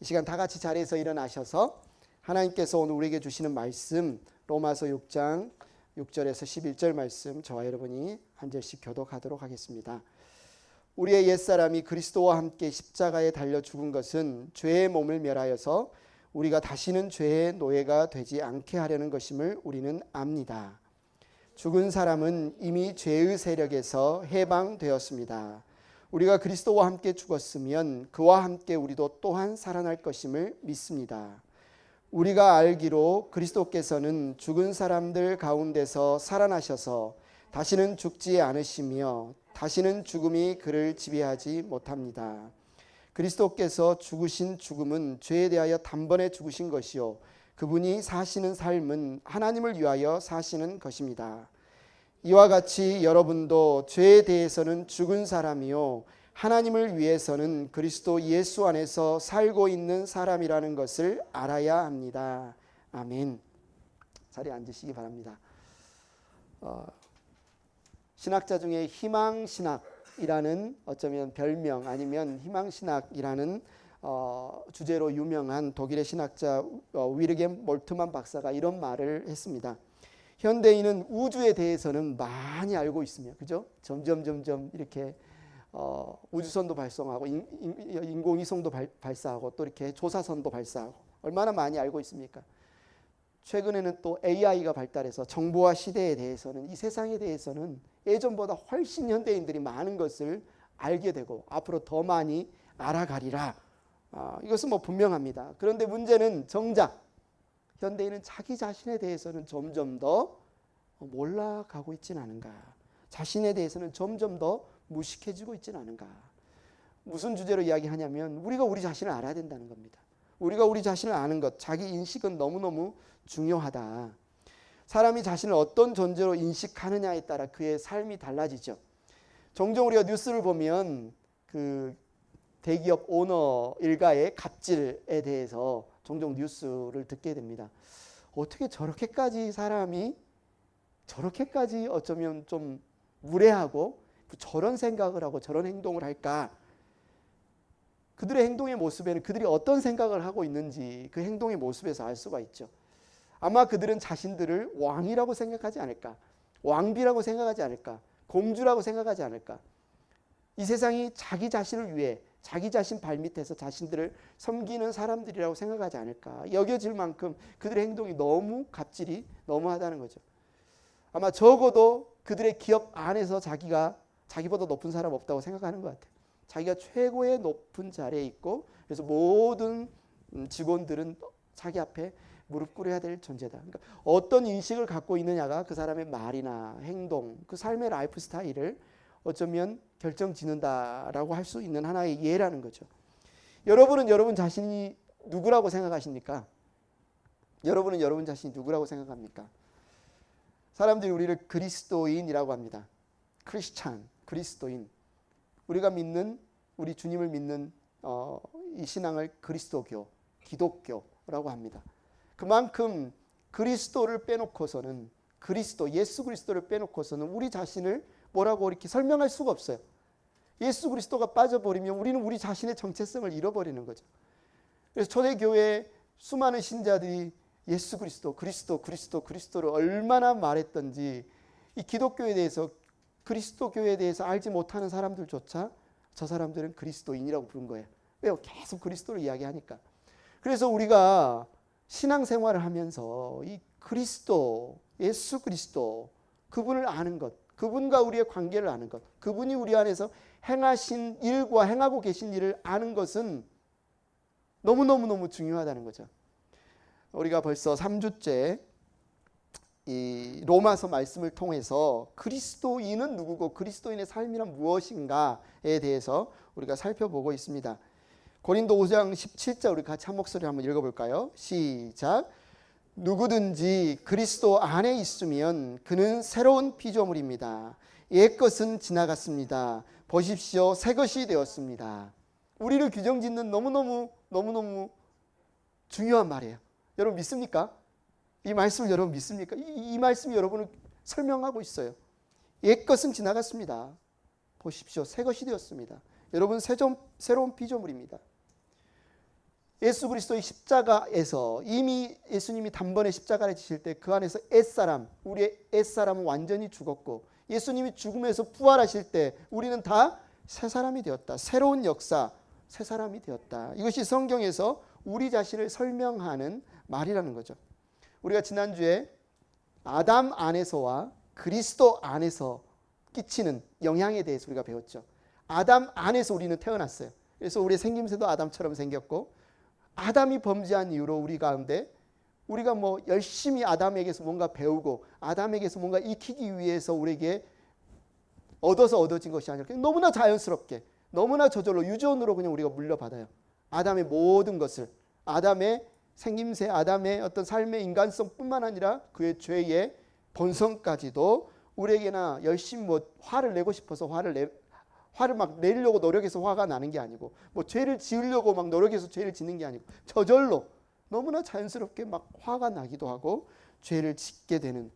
이 시간 다 같이 자리에서 일어나셔서 하나님께서 오늘 우리에게 주시는 말씀 로마서 6장 6절에서 11절 말씀 저와 여러분이 한 절씩 교독하도록 하겠습니다. 우리의 옛사람이 그리스도와 함께 십자가에 달려 죽은 것은 죄의 몸을 멸하여서 우리가 다시는 죄의 노예가 되지 않게 하려는 것임을 우리는 압니다. 죽은 사람은 이미 죄의 세력에서 해방되었습니다. 우리가 그리스도와 함께 죽었으면 그와 함께 우리도 또한 살아날 것임을 믿습니다. 우리가 알기로 그리스도께서는 죽은 사람들 가운데서 살아나셔서 다시는 죽지 않으시며 다시는 죽음이 그를 지배하지 못합니다. 그리스도께서 죽으신 죽음은 죄에 대하여 단번에 죽으신 것이요 그분이 사시는 삶은 하나님을 위하여 사시는 것입니다. 이와 같이 여러분도 죄에 대해서는 죽은 사람이요 하나님을 위해서는 그리스도 예수 안에서 살고 있는 사람이라는 것을 알아야 합니다. 아멘. 자리에 앉으시기 바랍니다. 신학자 중에 희망신학이라는 어쩌면 별명 아니면 희망신학이라는 주제로 유명한 독일의 신학자 위르겐 몰트만 박사가 이런 말을 했습니다. 현대인은 우주에 대해서는 많이 알고 있으며, 그죠? 점점 이렇게 우주선도 발송하고 인공위성도 발사하고 또 이렇게 조사선도 발사하고 얼마나 많이 알고 있습니까? 최근에는 또 AI가 발달해서 정보화 시대에 대해서는 이 세상에 대해서는 예전보다 훨씬 현대인들이 많은 것을 알게 되고 앞으로 더 많이 알아가리라. 이것은 뭐 분명합니다. 그런데 문제는 정작 현대인은 자기 자신에 대해서는 점점 더 몰라가고 있지는 않은가. 자신에 대해서는 점점 더 무식해지고 있지는 않은가. 무슨 주제로 이야기하냐면 우리가 우리 자신을 알아야 된다는 겁니다. 우리가 우리 자신을 아는 것, 자기 인식은 너무너무 중요하다. 사람이 자신을 어떤 존재로 인식하느냐에 따라 그의 삶이 달라지죠. 종종 우리가 뉴스를 보면 그 대기업 오너 일가의 갑질에 대해서 종종 뉴스를 듣게 됩니다. 어떻게 저렇게까지 사람이 저렇게까지 어쩌면 좀 무례하고 저런 생각을 하고 저런 행동을 할까? 그들의 행동의 모습에는 그들이 어떤 생각을 하고 있는지 그 행동의 모습에서 알 수가 있죠. 아마 그들은 자신들을 왕이라고 생각하지 않을까? 왕비라고 생각하지 않을까? 공주라고 생각하지 않을까? 이 세상이 자기 자신을 위해 자기 자신 발밑에서 자신들을 섬기는 사람들이라고 생각하지 않을까 여겨질 만큼 그들의 행동이 너무 갑질이 너무하다는 거죠. 아마 적어도 그들의 기업 안에서 자기보다 높은 사람 없다고 생각하는 것 같아요. 자기가 최고의 높은 자리에 있고 그래서 모든 직원들은 자기 앞에 무릎 꿇어야 될 존재다. 그러니까 어떤 인식을 갖고 있느냐가 그 사람의 말이나 행동, 그 삶의 라이프 스타일을 어쩌면 결정짓는다라고 할 수 있는 하나의 예라는 거죠. 여러분은 여러분 자신이 누구라고 생각하십니까? 여러분은 여러분 자신이 누구라고 생각합니까? 사람들이 우리를 그리스도인이라고 합니다. 크리스찬, 그리스도인. 우리가 믿는, 우리 주님을 믿는 이 신앙을 그리스도교, 기독교라고 합니다. 그만큼 그리스도를 빼놓고서는 예수 그리스도를 빼놓고서는 우리 자신을 뭐라고 이렇게 설명할 수가 없어요. 예수 그리스도가 빠져버리면 우리는 우리 자신의 정체성을 잃어버리는 거죠. 그래서 초대교회의 수많은 신자들이 예수 그리스도를 얼마나 말했던지 이 기독교에 대해서 그리스도교에 대해서 알지 못하는 사람들조차 저 사람들은 그리스도인이라고 부른 거예요. 왜요? 계속 그리스도를 이야기하니까. 그래서 우리가 신앙생활을 하면서 이 그리스도, 예수 그리스도 그분을 아는 것, 그분과 우리의 관계를 아는 것, 그분이 우리 안에서 행하신 일과 행하고 계신 일을 아는 것은 너무너무 중요하다는 거죠. 우리가 벌써 3주째 이 로마서 말씀을 통해서 그리스도인은 누구고 그리스도인의 삶이란 무엇인가에 대해서 우리가 살펴보고 있습니다. 고린도 5장 17절 우리 같이 한 목소리 한번 읽어볼까요? 시작. 누구든지 그리스도 안에 있으면 그는 새로운 피조물입니다. 옛것은 지나갔습니다. 보십시오, 새 것이 되었습니다. 우리를 규정짓는 너무너무 중요한 말이에요. 여러분 믿습니까? 이 말씀을 여러분 믿습니까? 이 말씀이 여러분을 설명하고 있어요. 옛것은 지나갔습니다. 보십시오, 새 것이 되었습니다. 여러분 새로운 피조물입니다. 예수 그리스도의 십자가에서 이미 예수님이 단번에 십자가를 지실 때 그 안에서 옛사람, 우리의 옛사람은 완전히 죽었고 예수님이 죽음에서 부활하실 때 우리는 다 새 사람이 되었다. 새로운 역사, 새 사람이 되었다. 이것이 성경에서 우리 자신을 설명하는 말이라는 거죠. 우리가 지난주에 아담 안에서와 그리스도 안에서 끼치는 영향에 대해서 우리가 배웠죠. 아담 안에서 우리는 태어났어요. 그래서 우리의 생김새도 아담처럼 생겼고 아담이 범죄한 이후로 우리 가운데 우리가 뭐 열심히 아담에게서 뭔가 배우고 아담에게서 뭔가 익히기 위해서 우리에게 얻어진 것이 아니라 그냥 너무나 자연스럽게 너무나 저절로 유전으로 그냥 우리가 물려받아요. 아담의 모든 것을 아담의 생김새, 아담의 어떤 삶의 인간성뿐만 아니라 그의 죄의 본성까지도 우리에게나 열심히 뭐 화를 내고 싶어서 화를 막 내려고 노력해서 화가 나는 게 아니고 뭐 죄를 지으려고 막 노력해서 죄를 짓는 게 아니고 저절로 너무나 자연스럽게 막 화가 나기도 하고 죄를 짓게 되는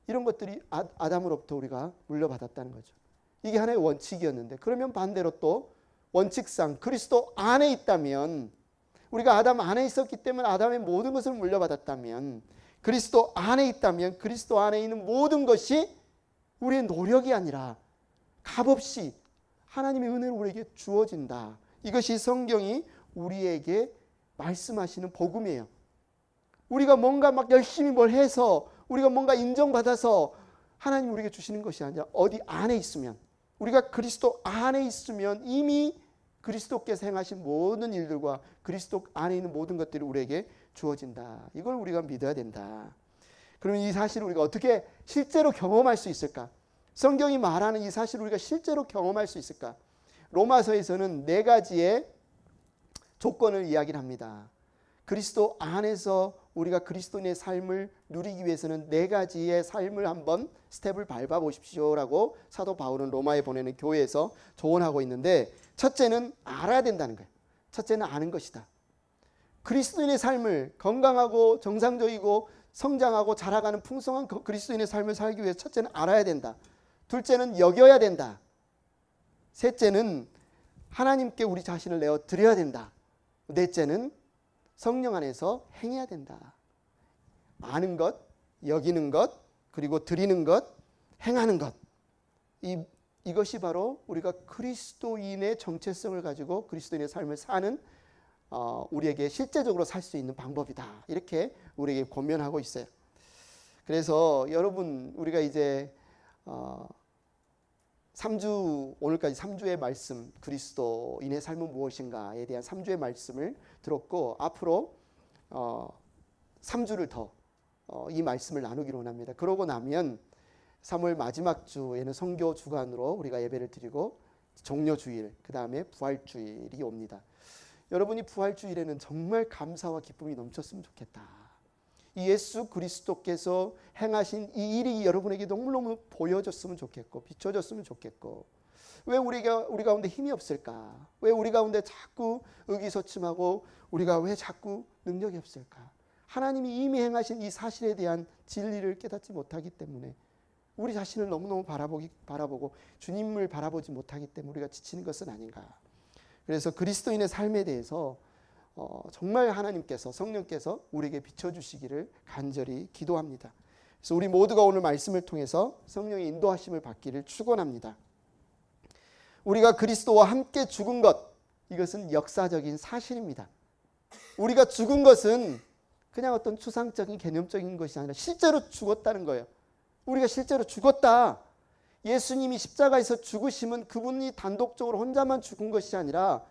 이런 것들이 아담으로부터 우리가 물려받았다는 거죠. 이게 하나의 원칙이었는데 그러면 반대로 또 원칙상 그리스도 안에 있다면 우리가 아담 안에 있었기 때문에 아담의 모든 것을 물려받았다면 그리스도 안에 있다면 그리스도 안에 있는 모든 것이 우리의 노력이 아니라 값없이 하나님의 은혜로 우리에게 주어진다. 이것이 성경이 우리에게 말씀하시는 복음이에요. 우리가 뭔가 막 열심히 뭘 해서 우리가 뭔가 인정받아서 하나님 우리에게 주시는 것이 아니라 어디 안에 있으면 우리가 그리스도 안에 있으면 이미 그리스도께서 행하신 모든 일들과 그리스도 안에 있는 모든 것들이 우리에게 주어진다. 이걸 우리가 믿어야 된다. 그러면 이 사실을 우리가 어떻게 실제로 경험할 수 있을까? 성경이 말하는 이 사실을 우리가 실제로 경험할 수 있을까? 로마서에서는 4가지의 조건을 이야기를 합니다. 그리스도 안에서 우리가 그리스도인의 삶을 누리기 위해서는 4가지의 삶을 한번 스텝을 밟아보십시오라고 사도 바울은 로마에 보내는 교회에서 조언하고 있는데 첫째는 알아야 된다는 거예요. 첫째는 아는 것이다. 그리스도인의 삶을 건강하고 정상적이고 성장하고 자라가는 풍성한 그리스도인의 삶을 살기 위해 첫째는 알아야 된다. 둘째는 여겨야 된다. 셋째는 하나님께 우리 자신을 내어 드려야 된다. 넷째는 성령 안에서 행해야 된다. 아는 것, 여기는 것, 그리고 드리는 것, 행하는 것. 이것이 바로 우리가 그리스도인의 정체성을 가지고 그리스도인의 삶을 사는 우리에게 실제적으로 살 수 있는 방법이다. 이렇게 우리에게 권면하고 있어요. 그래서 여러분 우리가 이제 3주 오늘까지 3주의 말씀 그리스도인의 삶은 무엇인가에 대한 3주의 말씀을 들었고 앞으로 3주를 더 이 말씀을 나누기로 합니다. 그러고 나면 3월 마지막 주에는 선교 주간으로 우리가 예배를 드리고 종료주일 그 다음에 부활주일이 옵니다. 여러분이 부활주일에는 정말 감사와 기쁨이 넘쳤으면 좋겠다. 이 예수 그리스도께서 행하신 이 일이 여러분에게 너무너무 보여졌으면 좋겠고 비춰졌으면 좋겠고 왜 우리 가운데 힘이 없을까? 왜 우리 가운데 자꾸 의기소침하고 우리가 왜 자꾸 능력이 없을까? 하나님이 이미 행하신 이 사실에 대한 진리를 깨닫지 못하기 때문에 우리 자신을 너무너무 바라보고 주님을 바라보지 못하기 때문에 우리가 지치는 것은 아닌가. 그래서 그리스도인의 삶에 대해서 정말 하나님께서 성령께서 우리에게 비춰주시기를 간절히 기도합니다. 그래서 우리 모두가 오늘 말씀을 통해서 성령의 인도하심을 받기를 축원합니다. 우리가 그리스도와 함께 죽은 것 이것은 역사적인 사실입니다. 우리가 죽은 것은 그냥 어떤 추상적인 개념적인 것이 아니라 실제로 죽었다는 거예요. 우리가 실제로 죽었다. 예수님이 십자가에서 죽으심은 그분이 단독적으로 혼자만 죽은 것이 아니라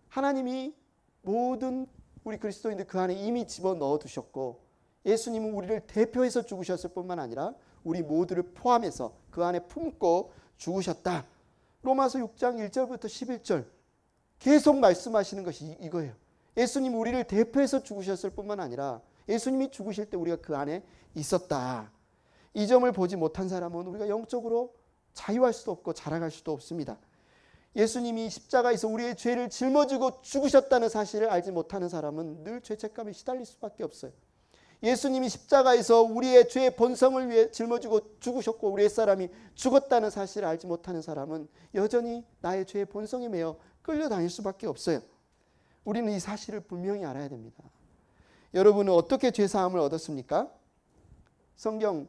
하나님이 모든 우리 그리스도인들 그 안에 이미 집어넣어 두셨고 예수님은 우리를 대표해서 죽으셨을 뿐만 아니라 우리 모두를 포함해서 그 안에 품고 죽으셨다. 로마서 6장 1절부터 11절 계속 말씀하시는 것이 이거예요. 예수님 우리를 대표해서 죽으셨을 뿐만 아니라 예수님이 죽으실 때 우리가 그 안에 있었다. 이 점을 보지 못한 사람은 우리가 영적으로 자유할 수도 없고 자라갈 수도 없습니다. 예수님이 십자가에서 우리의 죄를 짊어지고 죽으셨다는 사실을 알지 못하는 사람은 늘 죄책감에 시달릴 수밖에 없어요. 예수님이 십자가에서 우리의 죄의 본성을 위해 짊어지고 죽으셨고 우리의 사람이 죽었다는 사실을 알지 못하는 사람은 여전히 나의 죄의 본성에 매여 끌려다닐 수밖에 없어요. 우리는 이 사실을 분명히 알아야 됩니다. 여러분은 어떻게 죄사함을 얻었습니까? 성경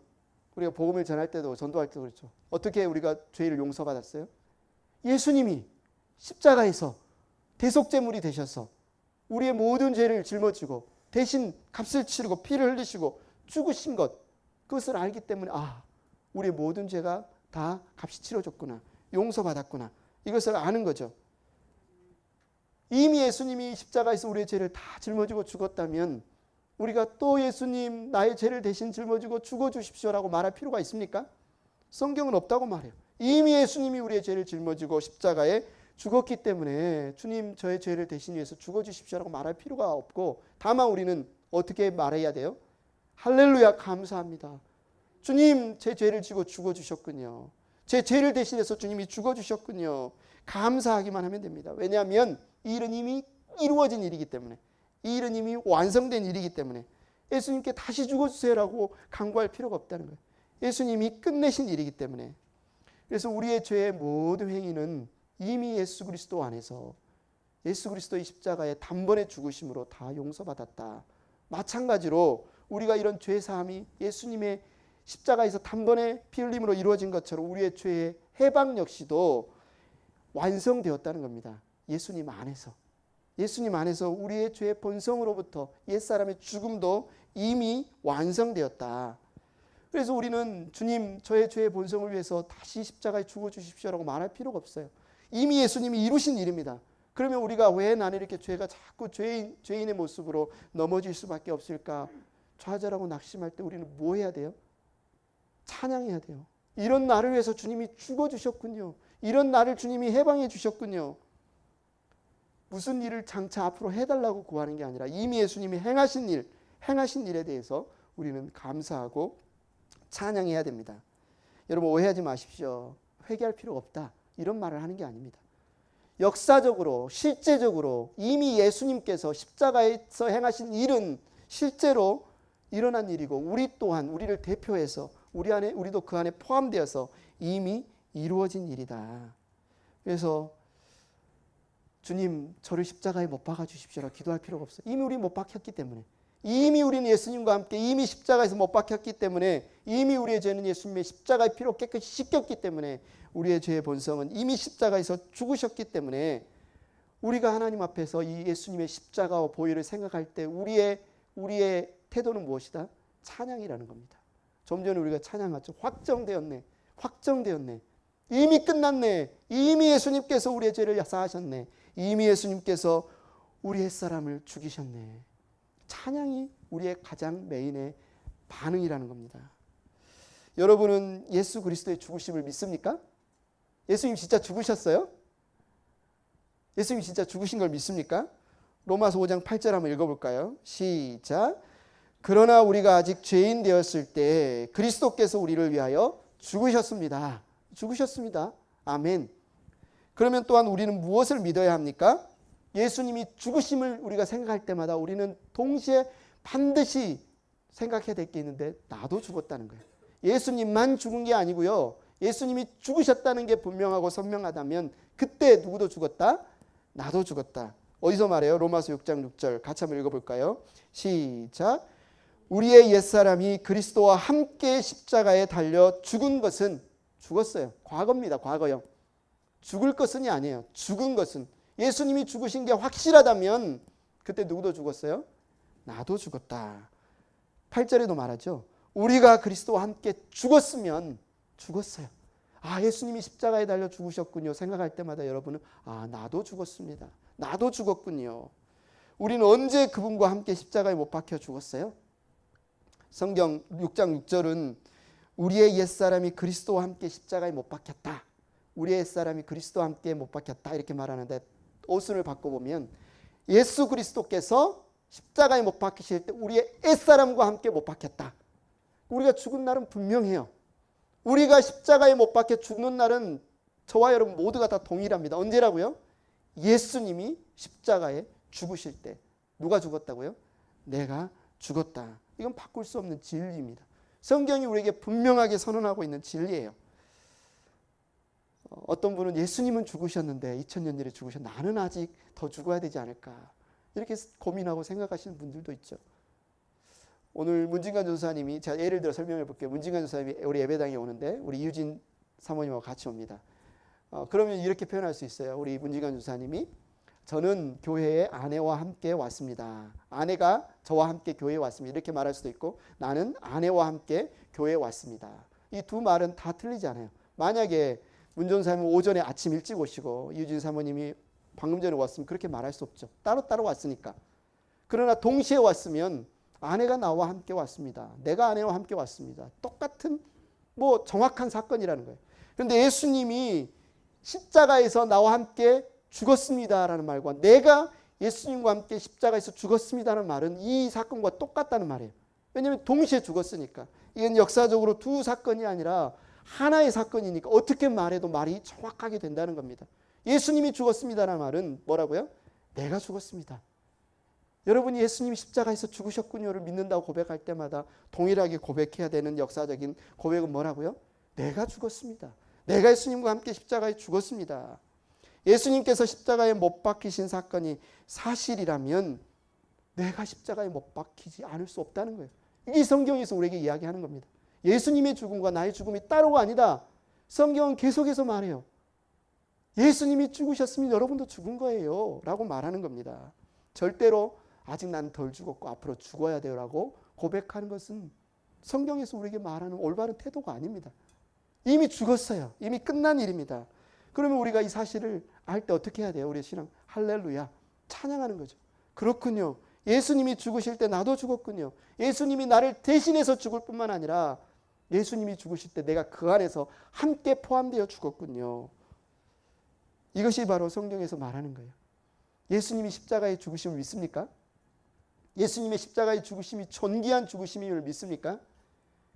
우리가 복음을 전할 때도 전도할 때도 그렇죠. 어떻게 우리가 죄를 용서받았어요? 예수님이 십자가에서 대속제물이 되셔서 우리의 모든 죄를 짊어지고 대신 값을 치르고 피를 흘리시고 죽으신 것, 그것을 알기 때문에 우리의 모든 죄가 다 값이 치러졌구나, 용서받았구나, 이것을 아는 거죠. 이미 예수님이 십자가에서 우리의 죄를 다 짊어지고 죽었다면 우리가 또 예수님 나의 죄를 대신 짊어지고 죽어주십시오라고 말할 필요가 있습니까? 성경은 없다고 말해요. 이미 예수님이 우리의 죄를 짊어지고 십자가에 죽었기 때문에 주님 저의 죄를 대신 위해서 죽어주십시오라고 말할 필요가 없고, 다만 우리는 어떻게 말해야 돼요? 할렐루야 감사합니다. 주님 제 죄를 지고 죽어주셨군요. 제 죄를 대신해서 주님이 죽어주셨군요. 감사하기만 하면 됩니다. 왜냐하면 이 일은 이미 이루어진 일이기 때문에, 이 일은 이미 완성된 일이기 때문에 예수님께 다시 죽어주세요라고 간구할 필요가 없다는 거예요. 예수님이 끝내신 일이기 때문에. 그래서 우리의 죄의 모든 행위는 이미 예수 그리스도 안에서 예수 그리스도의 십자가의 단번에 죽으심으로 다 용서받았다. 마찬가지로 우리가 이런 죄 사함이 예수님의 십자가에서 단번에 피 흘림으로 이루어진 것처럼 우리의 죄의 해방 역시도 완성되었다는 겁니다. 예수님 안에서. 예수님 안에서 우리의 죄의 본성으로부터 옛사람의 죽음도 이미 완성되었다. 그래서 우리는 주님 저의 죄의 본성을 위해서 다시 십자가에 죽어주십시오라고 말할 필요가 없어요. 이미 예수님이 이루신 일입니다. 그러면 우리가 왜 나는 이렇게 죄가 자꾸 죄인의 모습으로 넘어질 수밖에 없을까? 좌절하고 낙심할 때 우리는 뭐 해야 돼요? 찬양해야 돼요. 이런 나를 위해서 주님이 죽어주셨군요. 이런 나를 주님이 해방해 주셨군요. 무슨 일을 장차 앞으로 해달라고 구하는 게 아니라 이미 예수님이 행하신 일에 대해서 우리는 감사하고 찬양해야 됩니다. 여러분 오해하지 마십시오. 회개할 필요가 없다, 이런 말을 하는 게 아닙니다. 역사적으로 실제적으로 이미 예수님께서 십자가에서 행하신 일은 실제로 일어난 일이고, 우리 또한 우리를 대표해서 우리도 그 안에 포함되어서 이미 이루어진 일이다. 그래서 주님 저를 십자가에 못 박아 주십시오라 기도할 필요가 없어요. 이미 우리 못 박혔기 때문에, 이미 우리는 예수님과 함께 이미 십자가에서 못 박혔기 때문에, 이미 우리의 죄는 예수님의 십자가의 피로 깨끗이 씻겼기 때문에, 우리의 죄의 본성은 이미 십자가에서 죽으셨기 때문에, 우리가 하나님 앞에서 이 예수님의 십자가와 보혈을 생각할 때 우리의 태도는 무엇이다? 찬양이라는 겁니다. 좀 전에 우리가 찬양하죠. 확정되었네. 확정되었네. 이미 끝났네. 이미 예수님께서 우리의 죄를 사하셨네. 이미 예수님께서 우리 옛사람을 죽이셨네. 찬양이 우리의 가장 메인의 반응이라는 겁니다. 여러분은 예수 그리스도의 죽으심을 믿습니까? 예수님 진짜 죽으셨어요? 예수님 진짜 죽으신 걸 믿습니까? 로마서 5장 8절 한번 읽어볼까요? 시작. 그러나 우리가 아직 죄인 되었을 때 그리스도께서 우리를 위하여 죽으셨습니다. 죽으셨습니다. 아멘. 그러면 또한 우리는 무엇을 믿어야 합니까? 예수님이 죽으심을 우리가 생각할 때마다 우리는 동시에 반드시 생각해야 될 게 있는데, 나도 죽었다는 거예요. 예수님만 죽은 게 아니고요. 예수님이 죽으셨다는 게 분명하고 선명하다면 그때 누구도 죽었다? 나도 죽었다. 어디서 말해요? 로마서 6장 6절 같이 한번 읽어볼까요? 시작. 우리의 옛사람이 그리스도와 함께 십자가에 달려 죽은 것은, 죽었어요. 과거입니다. 과거형. 죽을 것은이 아니에요. 죽은 것은. 예수님이 죽으신 게 확실하다면 그때 누구도 죽었어요? 나도 죽었다. 8절에도 말하죠. 우리가 그리스도와 함께 죽었으면 죽었어요. 예수님이 십자가에 달려 죽으셨군요. 생각할 때마다 여러분은 나도 죽었습니다. 나도 죽었군요. 우리는 언제 그분과 함께 십자가에 못 박혀 죽었어요? 성경 6장 6절은 우리의 옛사람이 그리스도와 함께 십자가에 못 박혔다. 우리의 옛사람이 그리스도와 함께 못 박혔다 이렇게 말하는데, 어순을 바꿔보면 예수 그리스도께서 십자가에 못 박히실 때 우리의 옛사람과 함께 못 박혔다. 우리가 죽은 날은 분명해요. 우리가 십자가에 못 박혀 죽는 날은 저와 여러분 모두가 다 동일합니다. 언제라고요? 예수님이 십자가에 죽으실 때. 누가 죽었다고요? 내가 죽었다. 이건 바꿀 수 없는 진리입니다. 성경이 우리에게 분명하게 선언하고 있는 진리예요. 어떤 분은 예수님은 죽으셨는데 2000년 전에 죽으셨는데 나는 아직 더 죽어야 되지 않을까? 이렇게 고민하고 생각하시는 분들도 있죠. 오늘 문진관 전사님이, 제가 예를 들어 설명해 볼게요. 문진관 전사님이 우리 예배당에 오는데 우리 유진 사모님하고 같이 옵니다. 그러면 이렇게 표현할 수 있어요. 우리 문진관 전사님이, 저는 교회에 아내와 함께 왔습니다. 아내가 저와 함께 교회에 왔습니다. 이렇게 말할 수도 있고, 나는 아내와 함께 교회에 왔습니다. 이 두 말은 다 틀리지 않아요. 만약에 문 전사님은 오전에 아침 일찍 오시고 유진 사모님이 방금 전에 왔으면 그렇게 말할 수 없죠. 따로따로 왔으니까. 그러나 동시에 왔으면 아내가 나와 함께 왔습니다. 내가 아내와 함께 왔습니다. 똑같은 정확한 사건이라는 거예요. 그런데 예수님이 십자가에서 나와 함께 죽었습니다라는 말과 내가 예수님과 함께 십자가에서 죽었습니다라는 말은 이 사건과 똑같다는 말이에요. 왜냐하면 동시에 죽었으니까. 이건 역사적으로 두 사건이 아니라 하나의 사건이니까 어떻게 말해도 말이 정확하게 된다는 겁니다. 예수님이 죽었습니다라는 말은 뭐라고요? 내가 죽었습니다. 여러분이 예수님이 십자가에서 죽으셨군요를 믿는다고 고백할 때마다 동일하게 고백해야 되는 역사적인 고백은 뭐라고요? 내가 죽었습니다. 내가 예수님과 함께 십자가에 죽었습니다. 예수님께서 십자가에 못 박히신 사건이 사실이라면 내가 십자가에 못 박히지 않을 수 없다는 거예요. 이게 성경에서 우리에게 이야기하는 겁니다. 예수님의 죽음과 나의 죽음이 따로가 아니다. 성경은 계속해서 말해요. 예수님이 죽으셨으면 여러분도 죽은 거예요 라고 말하는 겁니다. 절대로 아직 난 덜 죽었고 앞으로 죽어야 돼요 라고 고백하는 것은 성경에서 우리에게 말하는 올바른 태도가 아닙니다. 이미 죽었어요. 이미 끝난 일입니다. 그러면 우리가 이 사실을 알 때 어떻게 해야 돼요? 우리의 신앙 할렐루야 찬양하는 거죠. 그렇군요. 예수님이 죽으실 때 나도 죽었군요. 예수님이 나를 대신해서 죽을 뿐만 아니라 예수님이 죽으실 때 내가 그 안에서 함께 포함되어 죽었군요. 이것이 바로 성경에서 말하는 거예요. 예수님이 십자가에 죽으심을 믿습니까? 예수님의 십자가의 죽으심이 존귀한 죽으심임을 믿습니까?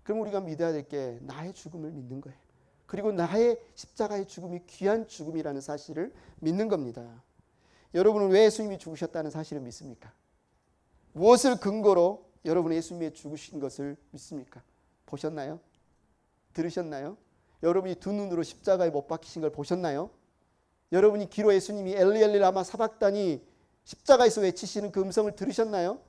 그럼 우리가 믿어야 될 게 나의 죽음을 믿는 거예요. 그리고 나의 십자가의 죽음이 귀한 죽음이라는 사실을 믿는 겁니다. 여러분은 왜 예수님이 죽으셨다는 사실을 믿습니까? 무엇을 근거로 여러분은 예수님이 죽으신 것을 믿습니까? 보셨나요? 들으셨나요? 여러분이 두 눈으로 십자가에 못 박히신 걸 보셨나요? 여러분이 귀로 예수님이 엘리 엘리 라마 사박다니 십자가에서 외치시는 그 음성을 들으셨나요?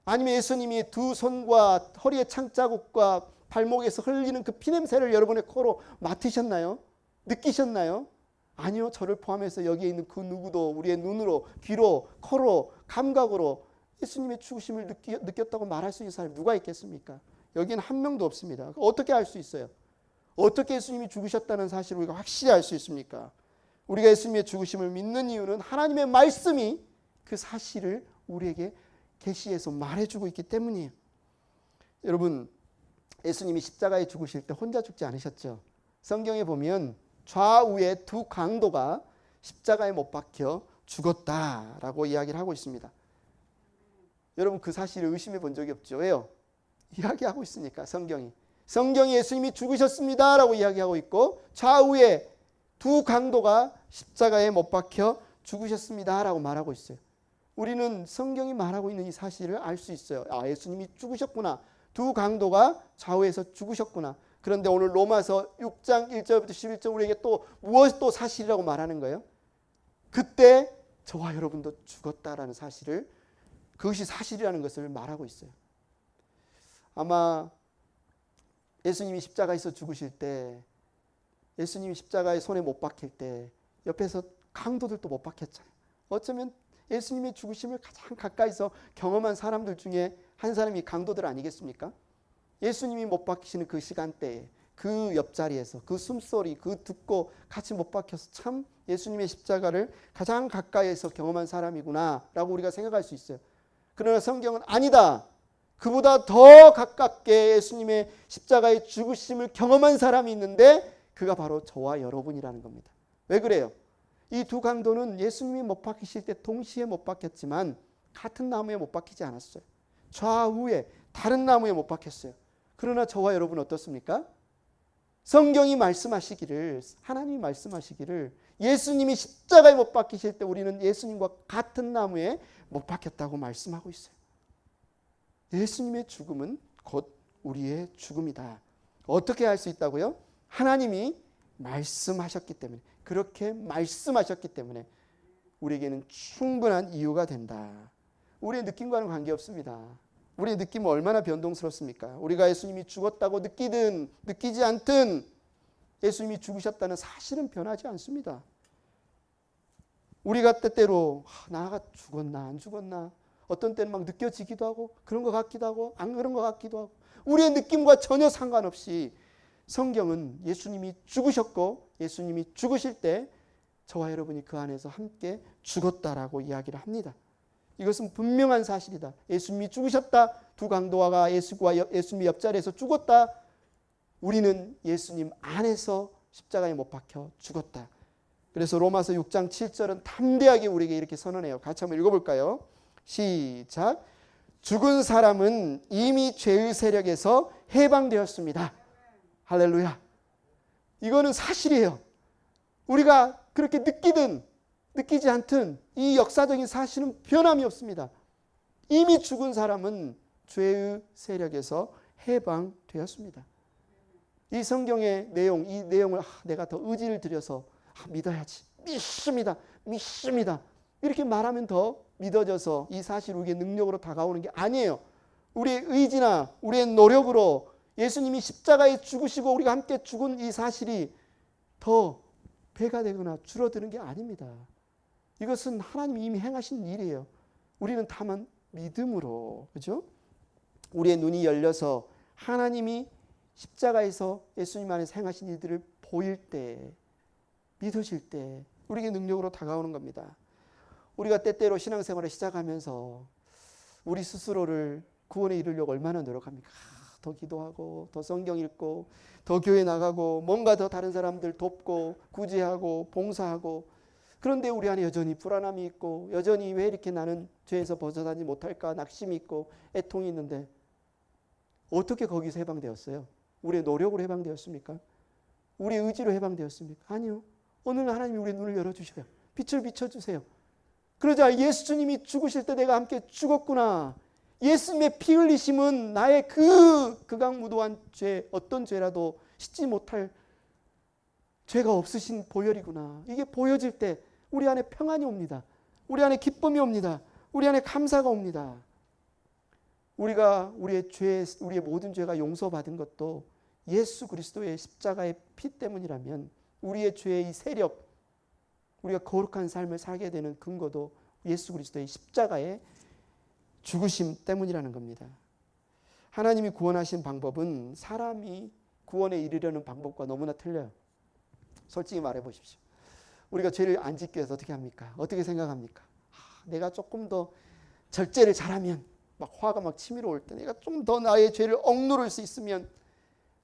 아니면 예수님이 두 손과 허리의 창자국과 발목에서 흘리는 그 피냄새를 여러분의 코로 맡으셨나요? 느끼셨나요? 아니요. 저를 포함해서 여기에 있는 그 누구도 우리의 눈으로, 귀로, 코로, 감각으로 예수님의 죽으심을 느꼈다고 말할 수 있는 사람이 누가 있겠습니까? 여기에는 한 명도 없습니다. 어떻게 알 수 있어요? 어떻게 예수님이 죽으셨다는 사실을 우리가 확실히 알 수 있습니까? 우리가 예수님의 죽으심을 믿는 이유는 하나님의 말씀이 그 사실을 우리에게 계시해서 말해주고 있기 때문이에요. 여러분, 예수님이 십자가에 죽으실 때 혼자 죽지 않으셨죠? 성경에 보면 좌우에 두 강도가 십자가에 못 박혀 죽었다라고 이야기를 하고 있습니다. 여러분 그 사실을 의심해 본 적이 없죠? 왜요? 이야기하고 있으니까 성경이 예수님이 죽으셨습니다라고 이야기하고 있고 좌우에 두 강도가 십자가에 못 박혀 죽으셨습니다라고 말하고 있어요. 우리는 성경이 말하고 있는 이 사실을 알 수 있어요. 아, 예수님이 죽으셨구나. 두 강도가 좌우에서 죽으셨구나. 그런데 오늘 로마서 6장 1절부터 11절 우리에게 또 무엇이 또 사실이라고 말하는 거예요? 그때 저와 여러분도 죽었다라는 사실을, 그것이 사실이라는 것을 말하고 있어요. 아마 예수님이 십자가에서 죽으실 때, 예수님이 십자가에 손에 못 박힐 때 옆에서 강도들도 못 박혔잖아요. 어쩌면 예수님의 죽으심을 가장 가까이서 경험한 사람들 중에 한 사람이 강도들 아니겠습니까? 예수님이 못 박히시는 그 시간대에 그 옆자리에서 그 숨소리 그 듣고 같이 못 박혀서 참 예수님의 십자가를 가장 가까이에서 경험한 사람이구나 라고 우리가 생각할 수 있어요. 그러나 성경은 아니다. 그보다 더 가깝게 예수님의 십자가의 죽으심을 경험한 사람이 있는데 그가 바로 저와 여러분이라는 겁니다. 왜 그래요? 이 두 강도는 예수님이 못 박히실 때 동시에 못 박혔지만 같은 나무에 못 박히지 않았어요. 좌우에 다른 나무에 못 박혔어요. 그러나 저와 여러분 어떻습니까? 성경이 말씀하시기를, 하나님이 말씀하시기를 예수님이 십자가에 못 박히실 때 우리는 예수님과 같은 나무에 못 박혔다고 말씀하고 있어요. 예수님의 죽음은 곧 우리의 죽음이다. 어떻게 할 수 있다고요? 하나님이 말씀하셨기 때문에, 그렇게 말씀하셨기 때문에 우리에게는 충분한 이유가 된다. 우리의 느낌과는 관계없습니다. 우리의 느낌은 얼마나 변동스럽습니까? 우리가 예수님이 죽었다고 느끼든 느끼지 않든 예수님이 죽으셨다는 사실은 변하지 않습니다. 우리가 때때로 나가 죽었나 안 죽었나 어떤 때는 막 느껴지기도 하고 그런 것 같기도 하고 안 그런 것 같기도 하고 우리의 느낌과 전혀 상관없이 성경은 예수님이 죽으셨고 예수님이 죽으실 때 저와 여러분이 그 안에서 함께 죽었다라고 이야기를 합니다. 이것은 분명한 사실이다. 예수님이 죽으셨다. 두 강도가 예수님이 옆자리에서 죽었다. 우리는 예수님 안에서 십자가에 못 박혀 죽었다. 그래서 로마서 6장 7절은 담대하게 우리에게 이렇게 선언해요. 같이 한번 읽어볼까요? 시작. 죽은 사람은 이미 죄의 세력에서 해방되었습니다. 할렐루야. 이거는 사실이에요. 우리가 그렇게 느끼든 느끼지 않든 이 역사적인 사실은 변함이 없습니다. 이미 죽은 사람은 죄의 세력에서 해방되었습니다. 이 성경의 내용, 이 내용을 내가 더 의지를 들여서 믿어야지. 믿습니다. 이렇게 말하면 더 믿어져서 이 사실 우리에게 능력으로 다가오는 게 아니에요. 우리의 의지나 우리의 노력으로 예수님이 십자가에 죽으시고 우리가 함께 죽은 이 사실이 더 배가 되거나 줄어드는 게 아닙니다. 이것은 하나님이 이미 행하신 일이에요. 우리는 다만 믿음으로, 그죠? 우리의 눈이 열려서 하나님이 십자가에서 예수님 안에서 행하신 일들을 보일 때, 믿으실 때 우리에게 능력으로 다가오는 겁니다. 우리가 때때로 신앙생활을 시작하면서 우리 스스로를 구원에 이르려고 얼마나 노력합니까? 더 기도하고 더 성경 읽고 더 교회 나가고 뭔가 더 다른 사람들 돕고 구제하고 봉사하고 그런데 우리 안에 여전히 불안함이 있고 여전히 왜 이렇게 나는 죄에서 벗어나지 못할까 낙심이 있고 애통이 있는데 어떻게 거기서 해방되었어요? 우리의 노력으로 해방되었습니까? 우리의 의지로 해방되었습니까? 아니요. 오늘 하나님이 우리의 눈을 열어주셔요. 빛을 비춰주세요. 그러자 예수님이 죽으실 때 내가 함께 죽었구나. 예수님의 피 흘리심은 나의 그 극악무도한 죄, 어떤 죄라도 씻지 못할 죄가 없으신 보혈이구나. 이게 보여질 때 우리 안에 평안이 옵니다. 우리 안에 기쁨이 옵니다. 우리 안에 감사가 옵니다. 우리가 우리의 죄, 우리의 모든 죄가 용서받은 것도 예수 그리스도의 십자가의 피 때문이라면 우리의 죄의 세력, 우리가 거룩한 삶을 살게 되는 근거도 예수 그리스도의 십자가의 죽으심 때문이라는 겁니다. 하나님이 구원하신 방법은 사람이 구원에 이르려는 방법과 너무나 틀려요. 솔직히 말해 보십시오. 우리가 죄를 안 짓기 위해서 어떻게 합니까? 어떻게 생각합니까? 내가 조금 더 절제를 잘하면 막 화가 막 치밀어 올 때 내가 좀 더 나의 죄를 억누를 수 있으면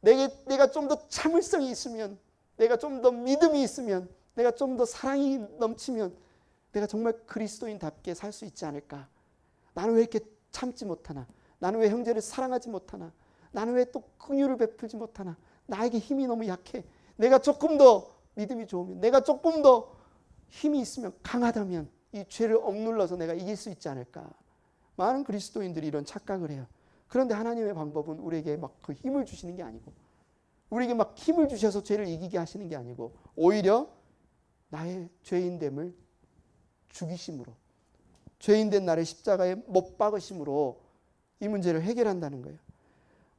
내가 좀 더 참을성이 있으면 내가 좀 더 믿음이 있으면 내가 좀 더 사랑이 넘치면 내가 정말 그리스도인답게 살 수 있지 않을까? 나는 왜 이렇게 참지 못하나? 나는 왜 형제를 사랑하지 못하나? 나는 왜 또 긍휼을 베풀지 못하나? 나에게 힘이 너무 약해. 내가 조금 더 믿음이 좋으면 내가 조금 더 힘이 있으면 강하다면 이 죄를 억눌러서 내가 이길 수 있지 않을까? 많은 그리스도인들이 이런 착각을 해요. 그런데 하나님의 방법은 우리에게 막 그 힘을 주시는 게 아니고 우리에게 막 힘을 주셔서 죄를 이기게 하시는 게 아니고 오히려 나의 죄인됨을 죽이심으로 죄인된 나를 십자가에 못 박으심으로 이 문제를 해결한다는 거예요.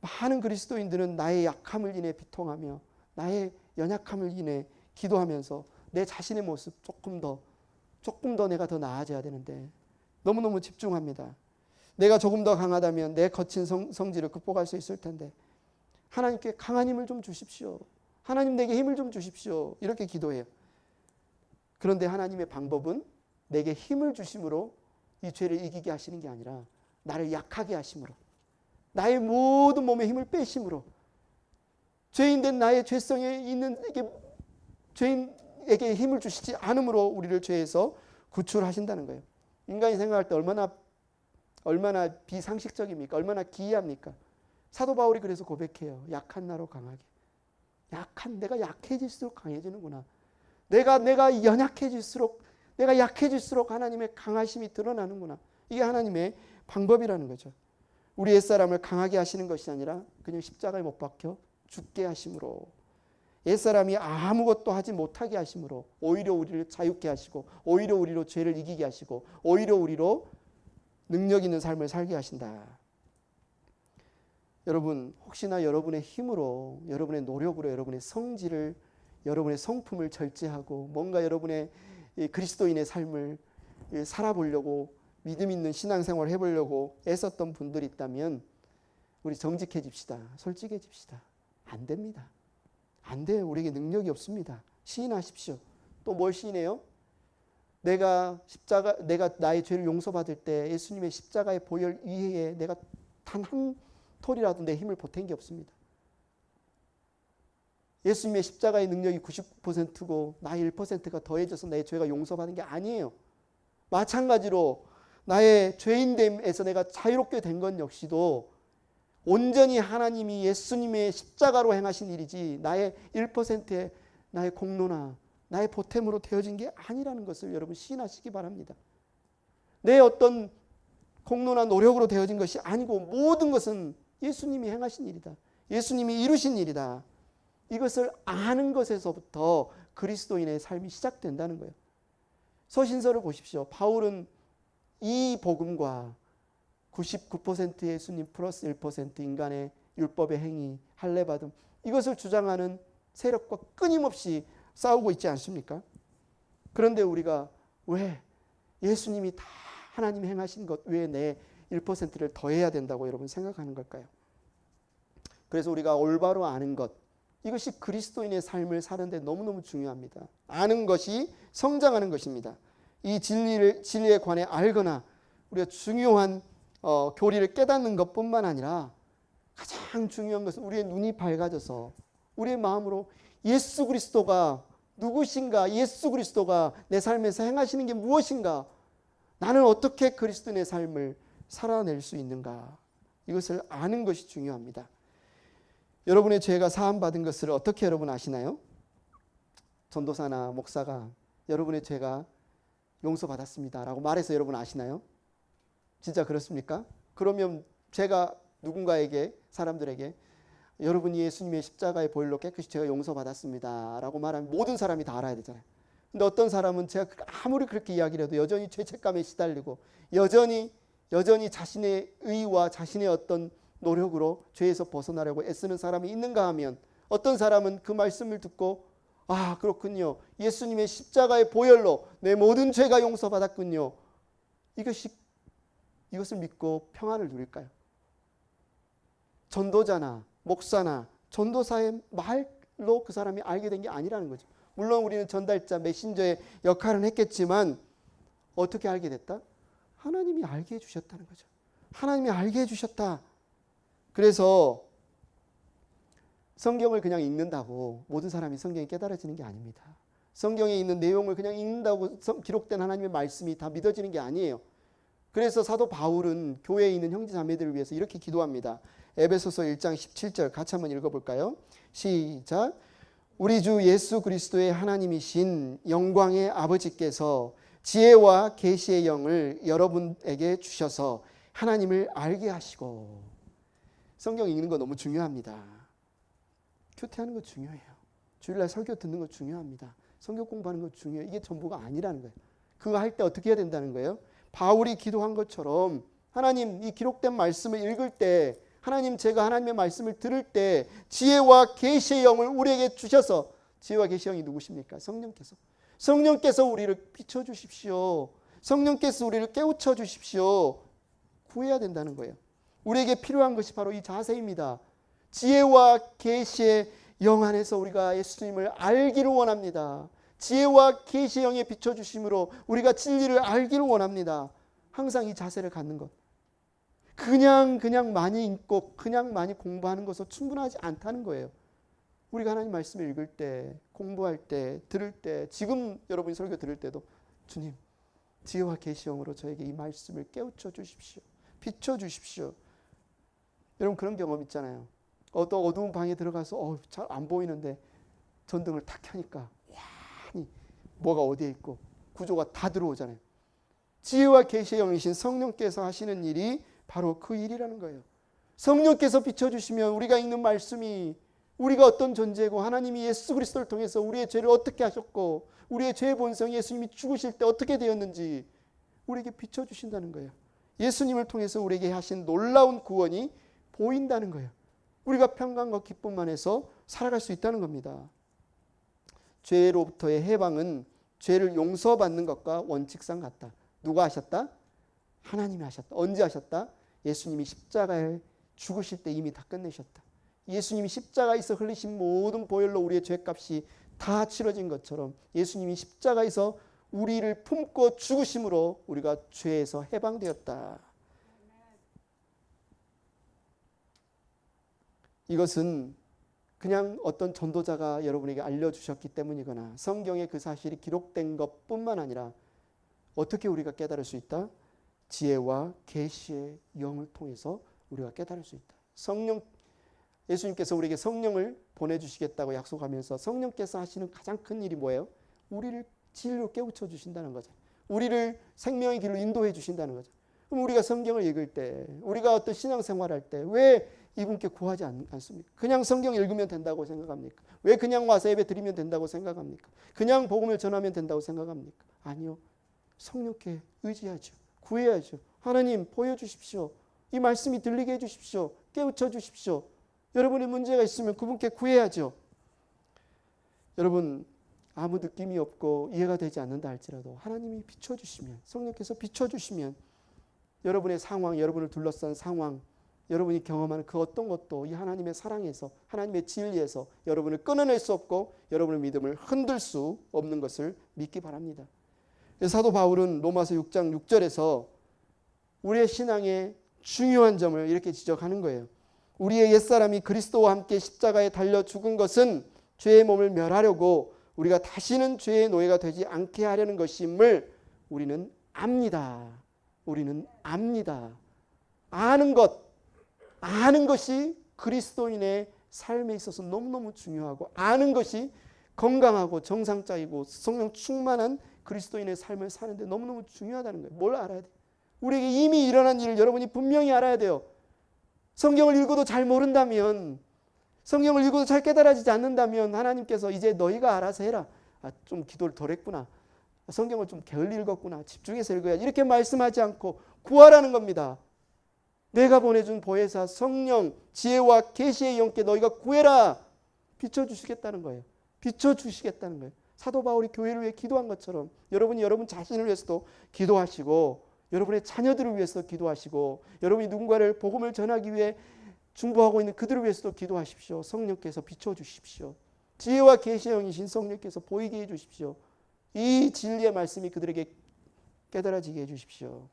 많은 그리스도인들은 나의 약함을 인해 비통하며 나의 연약함을 인해 기도하면서 내 자신의 모습 조금 더 내가 더 나아져야 되는데 너무너무 집중합니다. 내가 조금 더 강하다면 내 거친 성질을 극복할 수 있을 텐데 하나님께 강한 힘을 좀 주십시오. 하나님 내게 힘을 좀 주십시오. 이렇게 기도해요. 그런데 하나님의 방법은 내게 힘을 주심으로 이 죄를 이기게 하시는 게 아니라 나를 약하게 하심으로 나의 모든 몸에 힘을 빼심으로 죄인된 나의 죄성에 있는 죄인에게 힘을 주시지 않음으로 우리를 죄에서 구출하신다는 거예요. 인간이 생각할 때 얼마나 비상식적입니까? 얼마나 기이합니까? 사도 바울이 그래서 고백해요. 약한 나로 강하게. 내가 약해질수록 강해지는구나. 내가 연약해질수록 내가 약해질수록 하나님의 강하심이 드러나는구나. 이게 하나님의 방법이라는 거죠. 우리 옛사람을 강하게 하시는 것이 아니라 그냥 십자가에 못 박혀 죽게 하심으로 옛사람이 아무것도 하지 못하게 하심으로 오히려 우리를 자유케 하시고 오히려 우리로 죄를 이기게 하시고 오히려 우리로 능력 있는 삶을 살게 하신다. 여러분, 혹시나 여러분의 힘으로, 여러분의 노력으로 여러분의 성질을, 여러분의 성품을 절제하고 뭔가 여러분의 그리스도인의 삶을 살아보려고 믿음 있는 신앙생활을 해보려고 애썼던 분들이 있다면 우리 정직해집시다. 솔직해집시다. 안 됩니다. 안 돼요. 우리에게 능력이 없습니다. 시인하십시오. 또 뭘 시인해요? 내가 나의 죄를 용서받을 때 예수님의 십자가의 보혈 위에 내가 단 한 톨이라도 내 힘을 보탠 게 없습니다. 예수님의 십자가의 능력이 99%고 나의 1%가 더해져서 나의 죄가 용서받은 게 아니에요. 마찬가지로 나의 죄인됨에서 내가 자유롭게 된 건 역시도 온전히 하나님이 예수님의 십자가로 행하신 일이지 나의 1%의 나의 공로나 나의 보탬으로 되어진 게 아니라는 것을 여러분 시인하시기 바랍니다. 내 어떤 공로나 노력으로 되어진 것이 아니고 모든 것은 예수님이 행하신 일이다. 예수님이 이루신 일이다. 이것을 아는 것에서부터 그리스도인의 삶이 시작된다는 거예요. 서신서를 보십시오. 바울은 이 복음과 99% 예수님 플러스 1% 인간의 율법의 행위, 할례받음, 이것을 주장하는 세력과 끊임없이 싸우고 있지 않습니까? 그런데 우리가 왜 예수님이 다 하나님이 행하신 것 왜 내 1%를 더해야 된다고 여러분 생각하는 걸까요? 그래서 우리가 올바로 아는 것, 이것이 그리스도인의 삶을 사는데 너무너무 중요합니다. 아는 것이 성장하는 것입니다. 이 진리에 관해 알거나 우리가 중요한 교리를 깨닫는 것뿐만 아니라 가장 중요한 것은 우리의 눈이 밝아져서 우리의 마음으로 예수 그리스도가 누구신가, 예수 그리스도가 내 삶에서 행하시는 게 무엇인가, 나는 어떻게 그리스도인의 삶을 살아낼 수 있는가, 이것을 아는 것이 중요합니다. 여러분의 죄가 사함받은 것을 어떻게 여러분 아시나요? 전도사나 목사가 여러분의 죄가 용서받았습니다 라고 말해서 여러분 아시나요? 진짜 그렇습니까? 그러면 제가 누군가에게, 사람들에게 여러분이 예수님의 십자가의 보혈로 깨끗이 죄가 용서받았습니다 라고 말하면 모든 사람이 다 알아야 되잖아요. 근데 어떤 사람은 제가 아무리 그렇게 이야기를 해도 여전히 죄책감에 시달리고 여전히 자신의 의와 자신의 어떤 노력으로 죄에서 벗어나려고 애쓰는 사람이 있는가 하면, 어떤 사람은 그 말씀을 듣고 아 그렇군요, 예수님의 십자가의 보혈로 내 모든 죄가 용서받았군요, 이것을 믿고 평안을 누릴까요? 전도자나 목사나 전도사의 말로 그 사람이 알게 된 게 아니라는 거죠. 물론 우리는 전달자, 메신저의 역할은 했겠지만 어떻게 알게 됐다? 하나님이 알게 해주셨다는 거죠. 하나님이 알게 해주셨다. 그래서 성경을 그냥 읽는다고 모든 사람이 성경이 깨달아지는 게 아닙니다. 성경에 있는 내용을 그냥 읽는다고 기록된 하나님의 말씀이 다 믿어지는 게 아니에요. 그래서 사도 바울은 교회에 있는 형제 자매들을 위해서 이렇게 기도합니다. 에베소서 1장 17절 같이 한번 읽어볼까요? 시작. 우리 주 예수 그리스도의 하나님이신 영광의 아버지께서 지혜와 계시의 영을 여러분에게 주셔서 하나님을 알게 하시고. 성경 읽는 거 너무 중요합니다. 큐티하는 거 중요해요. 주일날 설교 듣는 거 중요합니다. 성경 공부하는 거 중요해요. 이게 전부가 아니라는 거예요. 그거 할 때 어떻게 해야 된다는 거예요? 바울이 기도한 것처럼 하나님, 이 기록된 말씀을 읽을 때, 하나님, 제가 하나님의 말씀을 들을 때 지혜와 계시의 영을 우리에게 주셔서, 지혜와 계시의 영이 누구십니까? 성령께서 우리를 비춰주십시오. 성령께서 우리를 깨우쳐 주십시오. 구해야 된다는 거예요. 우리에게 필요한 것이 바로 이 자세입니다. 지혜와 계시의 영 안에서 우리가 예수님을 알기를 원합니다. 지혜와 계시의 영에 비춰주심으로 우리가 진리를 알기를 원합니다. 항상 이 자세를 갖는 것. 그냥 많이 읽고 그냥 많이 공부하는 것은 충분하지 않다는 거예요. 우리가 하나님 말씀을 읽을 때, 공부할 때, 들을 때, 지금 여러분이 설교 들을 때도 주님, 지혜와 계시의 영으로 저에게 이 말씀을 깨우쳐 주십시오. 비춰 주십시오. 여러분 그런 경험 있잖아요. 또 어두운 방에 들어가서 잘 안 보이는데 전등을 탁 켜니까 환히 뭐가 어디에 있고 구조가 다 들어오잖아요. 지혜와 계시의 영이신 성령께서 하시는 일이 바로 그 일이라는 거예요. 성령께서 비춰주시면 우리가 읽는 말씀이 우리가 어떤 존재고 하나님이 예수 그리스도를 통해서 우리의 죄를 어떻게 하셨고 우리의 죄의 본성 예수님이 죽으실 때 어떻게 되었는지 우리에게 비춰주신다는 거예요. 예수님을 통해서 우리에게 하신 놀라운 구원이 보인다는 거예요. 우리가 평강과 기쁨만 해서 살아갈 수 있다는 겁니다. 죄로부터의 해방은 죄를 용서받는 것과 원칙상 같다. 누가 하셨다? 하나님이 하셨다. 언제 하셨다? 예수님이 십자가에 죽으실 때 이미 다 끝내셨다. 예수님이 십자가에서 흘리신 모든 보혈로 우리의 죄값이 다 치러진 것처럼 예수님이 십자가에서 우리를 품고 죽으심으로 우리가 죄에서 해방되었다. 이것은 그냥 어떤 전도자가 여러분에게 알려주셨기 때문이거나 성경에 그 사실이 기록된 것뿐만 아니라 어떻게 우리가 깨달을 수 있다? 지혜와 계시의 영을 통해서 우리가 깨달을 수 있다. 예수님께서 우리에게 성령을 보내주시겠다고 약속하면서 성령께서 하시는 가장 큰 일이 뭐예요? 우리를 진리로 깨우쳐 주신다는 거죠. 우리를 생명의 길로 인도해 주신다는 거죠. 그럼 우리가 성경을 읽을 때, 우리가 어떤 신앙생활할 때 왜 이분께 구하지 않습니까? 그냥 성경 읽으면 된다고 생각합니까? 왜 그냥 와서 예배 드리면 된다고 생각합니까? 그냥 복음을 전하면 된다고 생각합니까? 아니요. 성령께 의지하죠. 구해야죠. 하나님 보여주십시오. 이 말씀이 들리게 해주십시오. 깨우쳐 주십시오. 여러분의 문제가 있으면 그분께 구해야죠. 여러분 아무 느낌이 없고 이해가 되지 않는다 할지라도 하나님이 비춰주시면, 성령께서 비춰주시면 여러분의 상황, 여러분을 둘러싼 상황, 여러분이 경험하는 그 어떤 것도 이 하나님의 사랑에서, 하나님의 진리에서 여러분을 끊어낼 수 없고 여러분의 믿음을 흔들 수 없는 것을 믿기 바랍니다. 사도 바울은 로마서 6장 6절에서 우리의 신앙의 중요한 점을 이렇게 지적하는 거예요. 우리의 옛사람이 그리스도와 함께 십자가에 달려 죽은 것은 죄의 몸을 멸하려고 우리가 다시는 죄의 노예가 되지 않게 하려는 것임을 우리는 압니다. 우리는 압니다. 아는 것이 그리스도인의 삶에 있어서 너무너무 중요하고, 아는 것이 건강하고 정상적이고 성령 충만한 그리스도인의 삶을 사는데 너무너무 중요하다는 거예요. 뭘 알아야 돼요? 우리에게 이미 일어난 일을 여러분이 분명히 알아야 돼요. 성경을 읽어도 잘 모른다면, 성경을 읽어도 잘 깨달아지지 않는다면 하나님께서 이제 너희가 알아서 해라. 좀 기도를 덜 했구나. 성경을 좀 게을리 읽었구나. 집중해서 읽어야지. 이렇게 말씀하지 않고 구하라는 겁니다. 내가 보내준 보혜사 성령, 지혜와 계시의 영께 너희가 구해라. 비춰주시겠다는 거예요. 비춰주시겠다는 거예요. 사도 바울이 교회를 위해 기도한 것처럼 여러분이 여러분 자신을 위해서도 기도하시고, 여러분의 자녀들을 위해서 기도하시고, 여러분이 누군가를 복음을 전하기 위해 중보하고 있는 그들을 위해서도 기도하십시오. 성령께서 비춰주십시오. 지혜와 계시의 영이신 성령께서 보이게 해주십시오. 이 진리의 말씀이 그들에게 깨달아지게 해주십시오.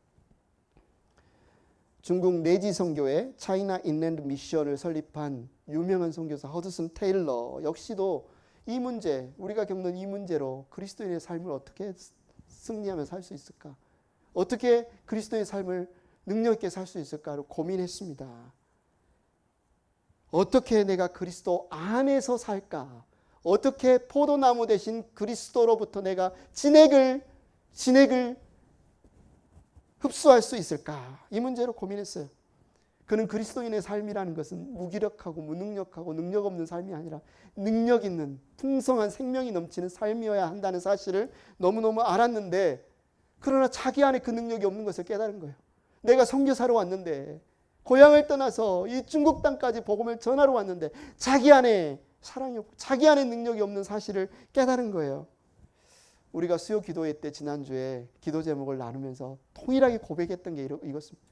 중국 내지 선교회 차이나 인랜드 미션을 설립한 유명한 선교사 허드슨 테일러 역시도 이 문제, 우리가 겪는 이 문제로 그리스도인의 삶을 어떻게 승리하며 살 수 있을까? 어떻게 그리스도의 삶을 능력 있게 살 수 있을까를 고민했습니다. 어떻게 내가 그리스도 안에서 살까? 어떻게 포도나무 대신 그리스도로부터 내가 진액을 흡수할 수 있을까? 이 문제로 고민했어요. 그는 그리스도인의 삶이라는 것은 무기력하고 무능력하고 능력 없는 삶이 아니라 능력 있는 풍성한 생명이 넘치는 삶이어야 한다는 사실을 너무너무 알았는데, 그러나 자기 안에 그 능력이 없는 것을 깨달은 거예요. 내가 선교사로 왔는데, 고향을 떠나서 이 중국 땅까지 복음을 전하러 왔는데 자기 안에 사랑이 없고 자기 안에 능력이 없는 사실을 깨달은 거예요. 우리가 수요 기도회 때 지난주에 기도 제목을 나누면서 통일하게 고백했던 게 이것입니다.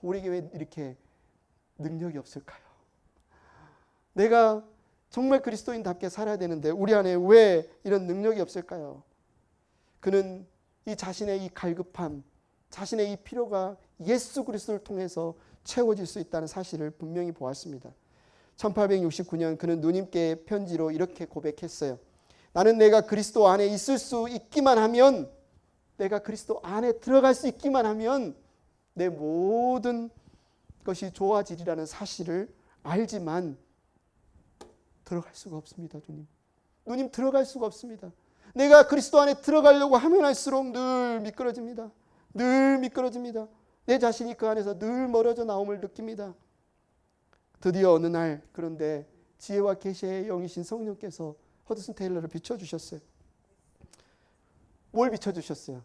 우리에게 왜 이렇게 능력이 없을까요? 내가 정말 그리스도인답게 살아야 되는데 우리 안에 왜 이런 능력이 없을까요? 그는 이 자신의 이 갈급함, 자신의 이 필요가 예수 그리스도를 통해서 채워질 수 있다는 사실을 분명히 보았습니다. 1869년 그는 누님께 편지로 이렇게 고백했어요. 나는 내가 그리스도 안에 있을 수 있기만 하면, 내가 그리스도 안에 들어갈 수 있기만 하면 내 모든 것이 좋아지리라는 사실을 알지만 들어갈 수가 없습니다. 누님 들어갈 수가 없습니다. 내가 그리스도 안에 들어가려고 하면 할수록 늘 미끄러집니다. 늘 미끄러집니다. 내 자신이 그 안에서 늘 멀어져 나옴을 느낍니다. 드디어 어느 날, 그런데 지혜와 계시의 영이신 성령께서 허드슨 테일러를 비춰주셨어요. 뭘 비춰주셨어요?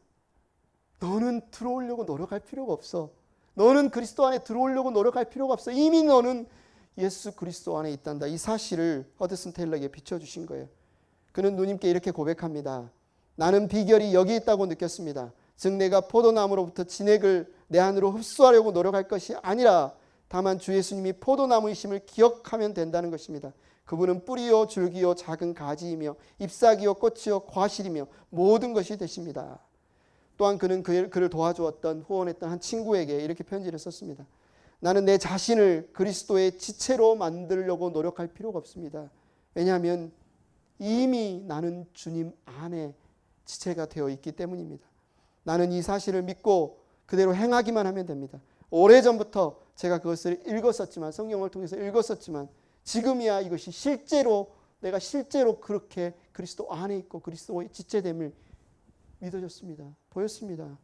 너는 들어오려고 노력할 필요가 없어. 너는 그리스도 안에 들어오려고 노력할 필요가 없어. 이미 너는 예수 그리스도 안에 있단다. 이 사실을 허드슨 테일러에게 비춰주신 거예요. 그는 누님께 이렇게 고백합니다. 나는 비결이 여기 있다고 느꼈습니다. 즉 내가 포도나무로부터 진액을 내 안으로 흡수하려고 노력할 것이 아니라 다만 주 예수님이 포도나무이심을 기억하면 된다는 것입니다. 그분은 뿌리요 줄기요 작은 가지이며 잎사귀요 꽃이요 과실이며 모든 것이 되십니다. 또한 그는 그를 도와주었던 후원했던 한 친구에게 이렇게 편지를 썼습니다. 나는 내 자신을 그리스도의 지체로 만들려고 노력할 필요가 없습니다. 왜냐하면 이미 나는 주님 안에 지체가 되어 있기 때문입니다. 나는 이 사실을 믿고 그대로 행하기만 하면 됩니다. 오래전부터 제가 그것을 읽었었지만, 성경을 통해서 읽었었지만 지금이야 이것이 실제로 내가 실제로 그렇게 그리스도 안에 있고 그리스도의 지체됨을 믿어졌습니다. 보였습니다.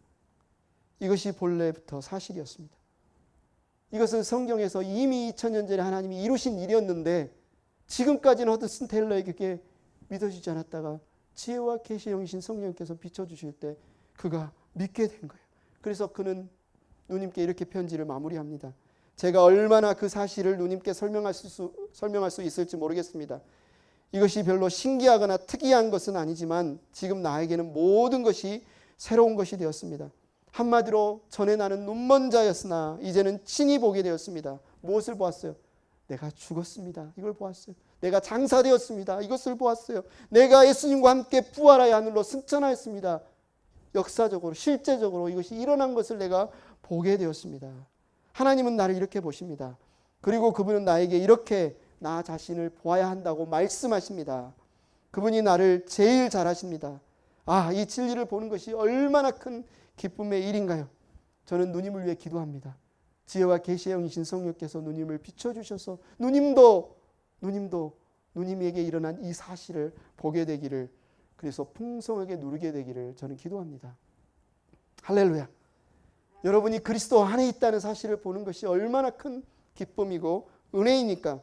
이것이 본래부터 사실이었습니다. 이것은 성경에서 이미 2000년 전에 하나님이 이루신 일이었는데 지금까지는 허드슨 테일러에게 그게 믿어지지 않았다가 지혜와 계시의 영이신 성령께서 비춰주실 때 그가 믿게 된 거예요. 그래서 그는 누님께 이렇게 편지를 마무리합니다. 제가 얼마나 그 사실을 누님께 설명할 수 있을지 모르겠습니다. 이것이 별로 신기하거나 특이한 것은 아니지만 지금 나에게는 모든 것이 새로운 것이 되었습니다. 한마디로 전에 나는 눈먼 자였으나 이제는 친히 보게 되었습니다. 무엇을 보았어요? 내가 죽었습니다. 이걸 보았어요. 내가 장사되었습니다. 이것을 보았어요. 내가 예수님과 함께 부활하여 하늘로 승천하였습니다. 역사적으로 실제적으로 이것이 일어난 것을 내가 보게 되었습니다. 하나님은 나를 이렇게 보십니다. 그리고 그분은 나에게 이렇게 나 자신을 보아야 한다고 말씀하십니다. 그분이 나를 제일 잘 아십니다. 아, 이 진리를 보는 것이 얼마나 큰 기쁨의 일인가요? 저는 누님을 위해 기도합니다. 지혜와 계시의 영이신 성령께서 누님을 비춰주셔서 누님도 누님에게 일어난 이 사실을 보게 되기를, 그래서 풍성하게 누리게 되기를 저는 기도합니다. 할렐루야. 여러분이 그리스도 안에 있다는 사실을 보는 것이 얼마나 큰 기쁨이고 은혜이니까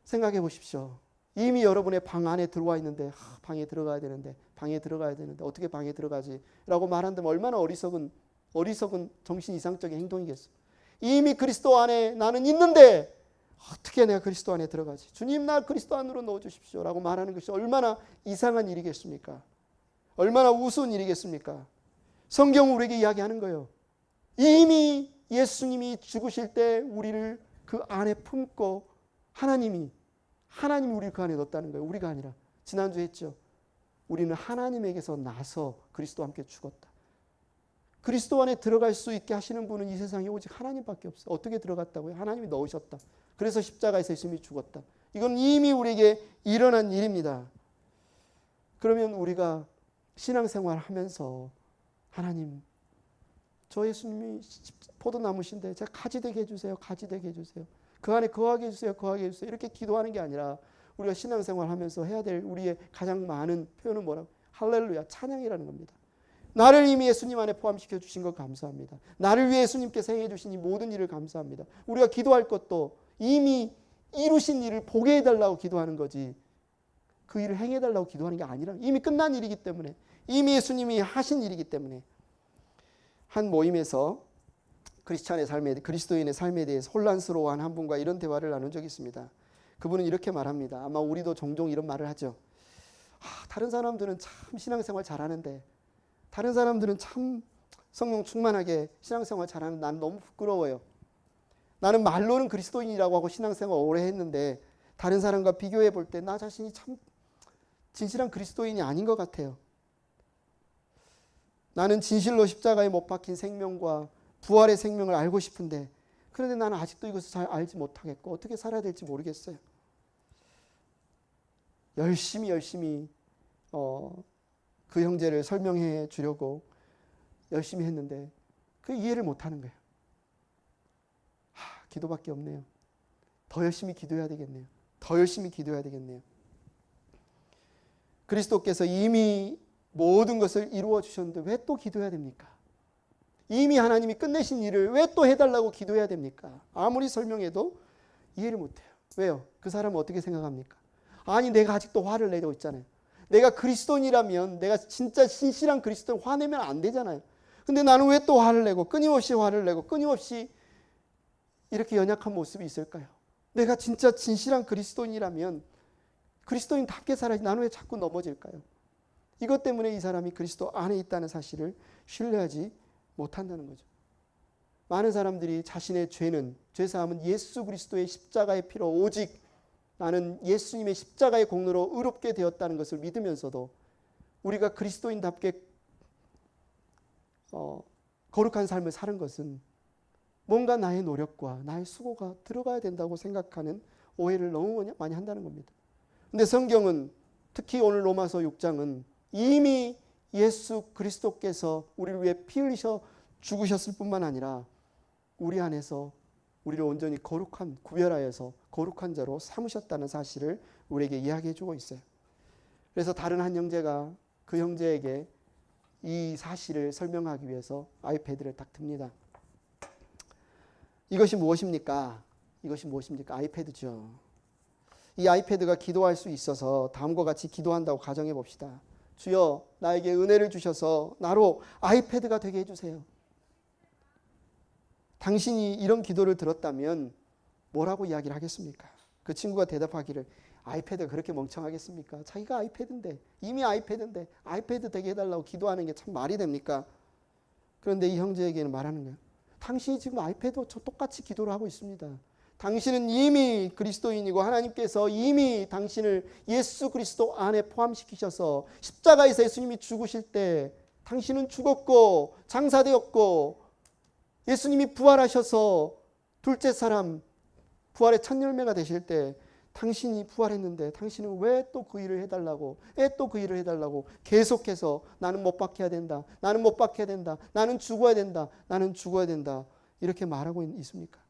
생각해 보십시오. 이미 여러분의 방 안에 들어와 있는데 방에 들어가야 되는데 어떻게 방에 들어가지? 라고 말한다면 얼마나 어리석은 정신 이상적인 행동이겠어요. 이미 그리스도 안에 나는 있는데 어떻게 내가 그리스도 안에 들어가지? 주님, 나 그리스도 안으로 넣어주십시오 라고 말하는 것이 얼마나 이상한 일이겠습니까? 얼마나 우스운 일이겠습니까? 성경은 우리에게 이야기하는 거예요. 이미 예수님이 죽으실 때 우리를 그 안에 품고 하나님이 우리를 그 안에 넣었다는 거예요. 우리가 아니라. 지난주에 했죠. 우리는 하나님에게서 나서 그리스도와 함께 죽었다. 그리스도 안에 들어갈 수 있게 하시는 분은 이 세상에 오직 하나님밖에 없어요. 어떻게 들어갔다고요? 하나님이 넣으셨다. 그래서 십자가에서 예수님이 죽었다. 이건 이미 우리에게 일어난 일입니다. 그러면 우리가 신앙생활을 하면서 하나님, 저 예수님이 포도나무신데 제가 가지 되게 해주세요. 가지 되게 해주세요. 그 안에 거하게 해주세요. 거하게 해주세요. 이렇게 기도하는 게 아니라 우리가 신앙생활 하면서 해야 될 우리의 가장 많은 표현은 뭐라고? 할렐루야, 찬양이라는 겁니다. 나를 이미 예수님 안에 포함시켜 주신 것 감사합니다. 나를 위해 예수님께서 행해 주신 이 모든 일을 감사합니다. 우리가 기도할 것도 이미 이루신 일을 보게 해달라고 기도하는 거지 그 일을 행해달라고 기도하는 게 아니라 이미 끝난 일이기 때문에, 이미 예수님이 하신 일이기 때문에. 한 모임에서 그리스도인의 삶에 대해서 혼란스러워한 한 분과 이런 대화를 나눈 적이 있습니다. 그분은 이렇게 말합니다. 아마 우리도 종종 이런 말을 하죠. 다른 사람들은 참 신앙생활 잘하는데, 다른 사람들은 참 성령 충만하게 신앙생활 잘하는데 나는 너무 부끄러워요. 나는 말로는 그리스도인이라고 하고 신앙생활 오래 했는데 다른 사람과 비교해 볼 때 나 자신이 참 진실한 그리스도인이 아닌 것 같아요. 나는 진실로 십자가에 못 박힌 생명과 부활의 생명을 알고 싶은데 그런데 나는 아직도 이것을 잘 알지 못하겠고 어떻게 살아야 될지 모르겠어요. 열심히 그 형제를 설명해 주려고 열심히 했는데 그 이해를 못하는 거예요. 기도밖에 없네요. 더 열심히 기도해야 되겠네요. 더 열심히 기도해야 되겠네요. 그리스도께서 이미 모든 것을 이루어 주셨는데 왜 또 기도해야 됩니까? 이미 하나님이 끝내신 일을 왜 또 해달라고 기도해야 됩니까? 아무리 설명해도 이해를 못해요. 왜요? 그 사람은 어떻게 생각합니까? 아니 내가 아직도 화를 내고 있잖아요. 내가 그리스도인이라면 내가 진짜 신실한 그리스도인 화내면 안 되잖아요. 근데 나는 왜 또 화를 내고 끊임없이 화를 내고 끊임없이 이렇게 연약한 모습이 있을까요? 내가 진짜 진실한 그리스도인이라면 그리스도인답게 살아야지 나는 왜 자꾸 넘어질까요? 이것 때문에 이 사람이 그리스도 안에 있다는 사실을 신뢰하지 못한다는 거죠. 많은 사람들이 자신의 죄는 죄사함은 예수 그리스도의 십자가의 피로 오직 나는 예수님의 십자가의 공로로 의롭게 되었다는 것을 믿으면서도 우리가 그리스도인답게 거룩한 삶을 사는 것은 뭔가 나의 노력과 나의 수고가 들어가야 된다고 생각하는 오해를 너무 많이 한다는 겁니다. 근데 성경은 특히 오늘 로마서 6장은 이미 예수 그리스도께서 우리를 위해 피 흘리셔 죽으셨을 뿐만 아니라 우리 안에서 우리를 온전히 거룩한 구별하여서 거룩한 자로 삼으셨다는 사실을 우리에게 이야기해 주고 있어요. 그래서 다른 한 형제가 그 형제에게 이 사실을 설명하기 위해서 아이패드를 딱 듭니다. 이것이 무엇입니까? 이것이 무엇입니까? 아이패드죠. 이 아이패드가 기도할 수 있어서 다음과 같이 기도한다고 가정해 봅시다. 주여 나에게 은혜를 주셔서 나로 아이패드가 되게 해주세요. 당신이 이런 기도를 들었다면 뭐라고 이야기를 하겠습니까? 그 친구가 대답하기를 아이패드가 그렇게 멍청하겠습니까? 자기가 아이패드인데 이미 아이패드인데 아이패드 되게 해달라고 기도하는 게 참 말이 됩니까? 그런데 이 형제에게는 말하는 거예요. 당신이 지금 아이패드와 똑같이 기도를 하고 있습니다. 당신은 이미 그리스도인이고 하나님께서 이미 당신을 예수 그리스도 안에 포함시키셔서 십자가에서 예수님이 죽으실 때 당신은 죽었고 장사되었고 예수님이 부활하셔서 둘째 사람 부활의 첫 열매가 되실 때 당신이 부활했는데 당신은 왜 또 그 일을 해달라고 왜 또 그 일을 해달라고 계속해서 나는 못 박혀야 된다. 나는 못 박혀야 된다. 나는 죽어야 된다. 나는 죽어야 된다. 이렇게 말하고 있습니까?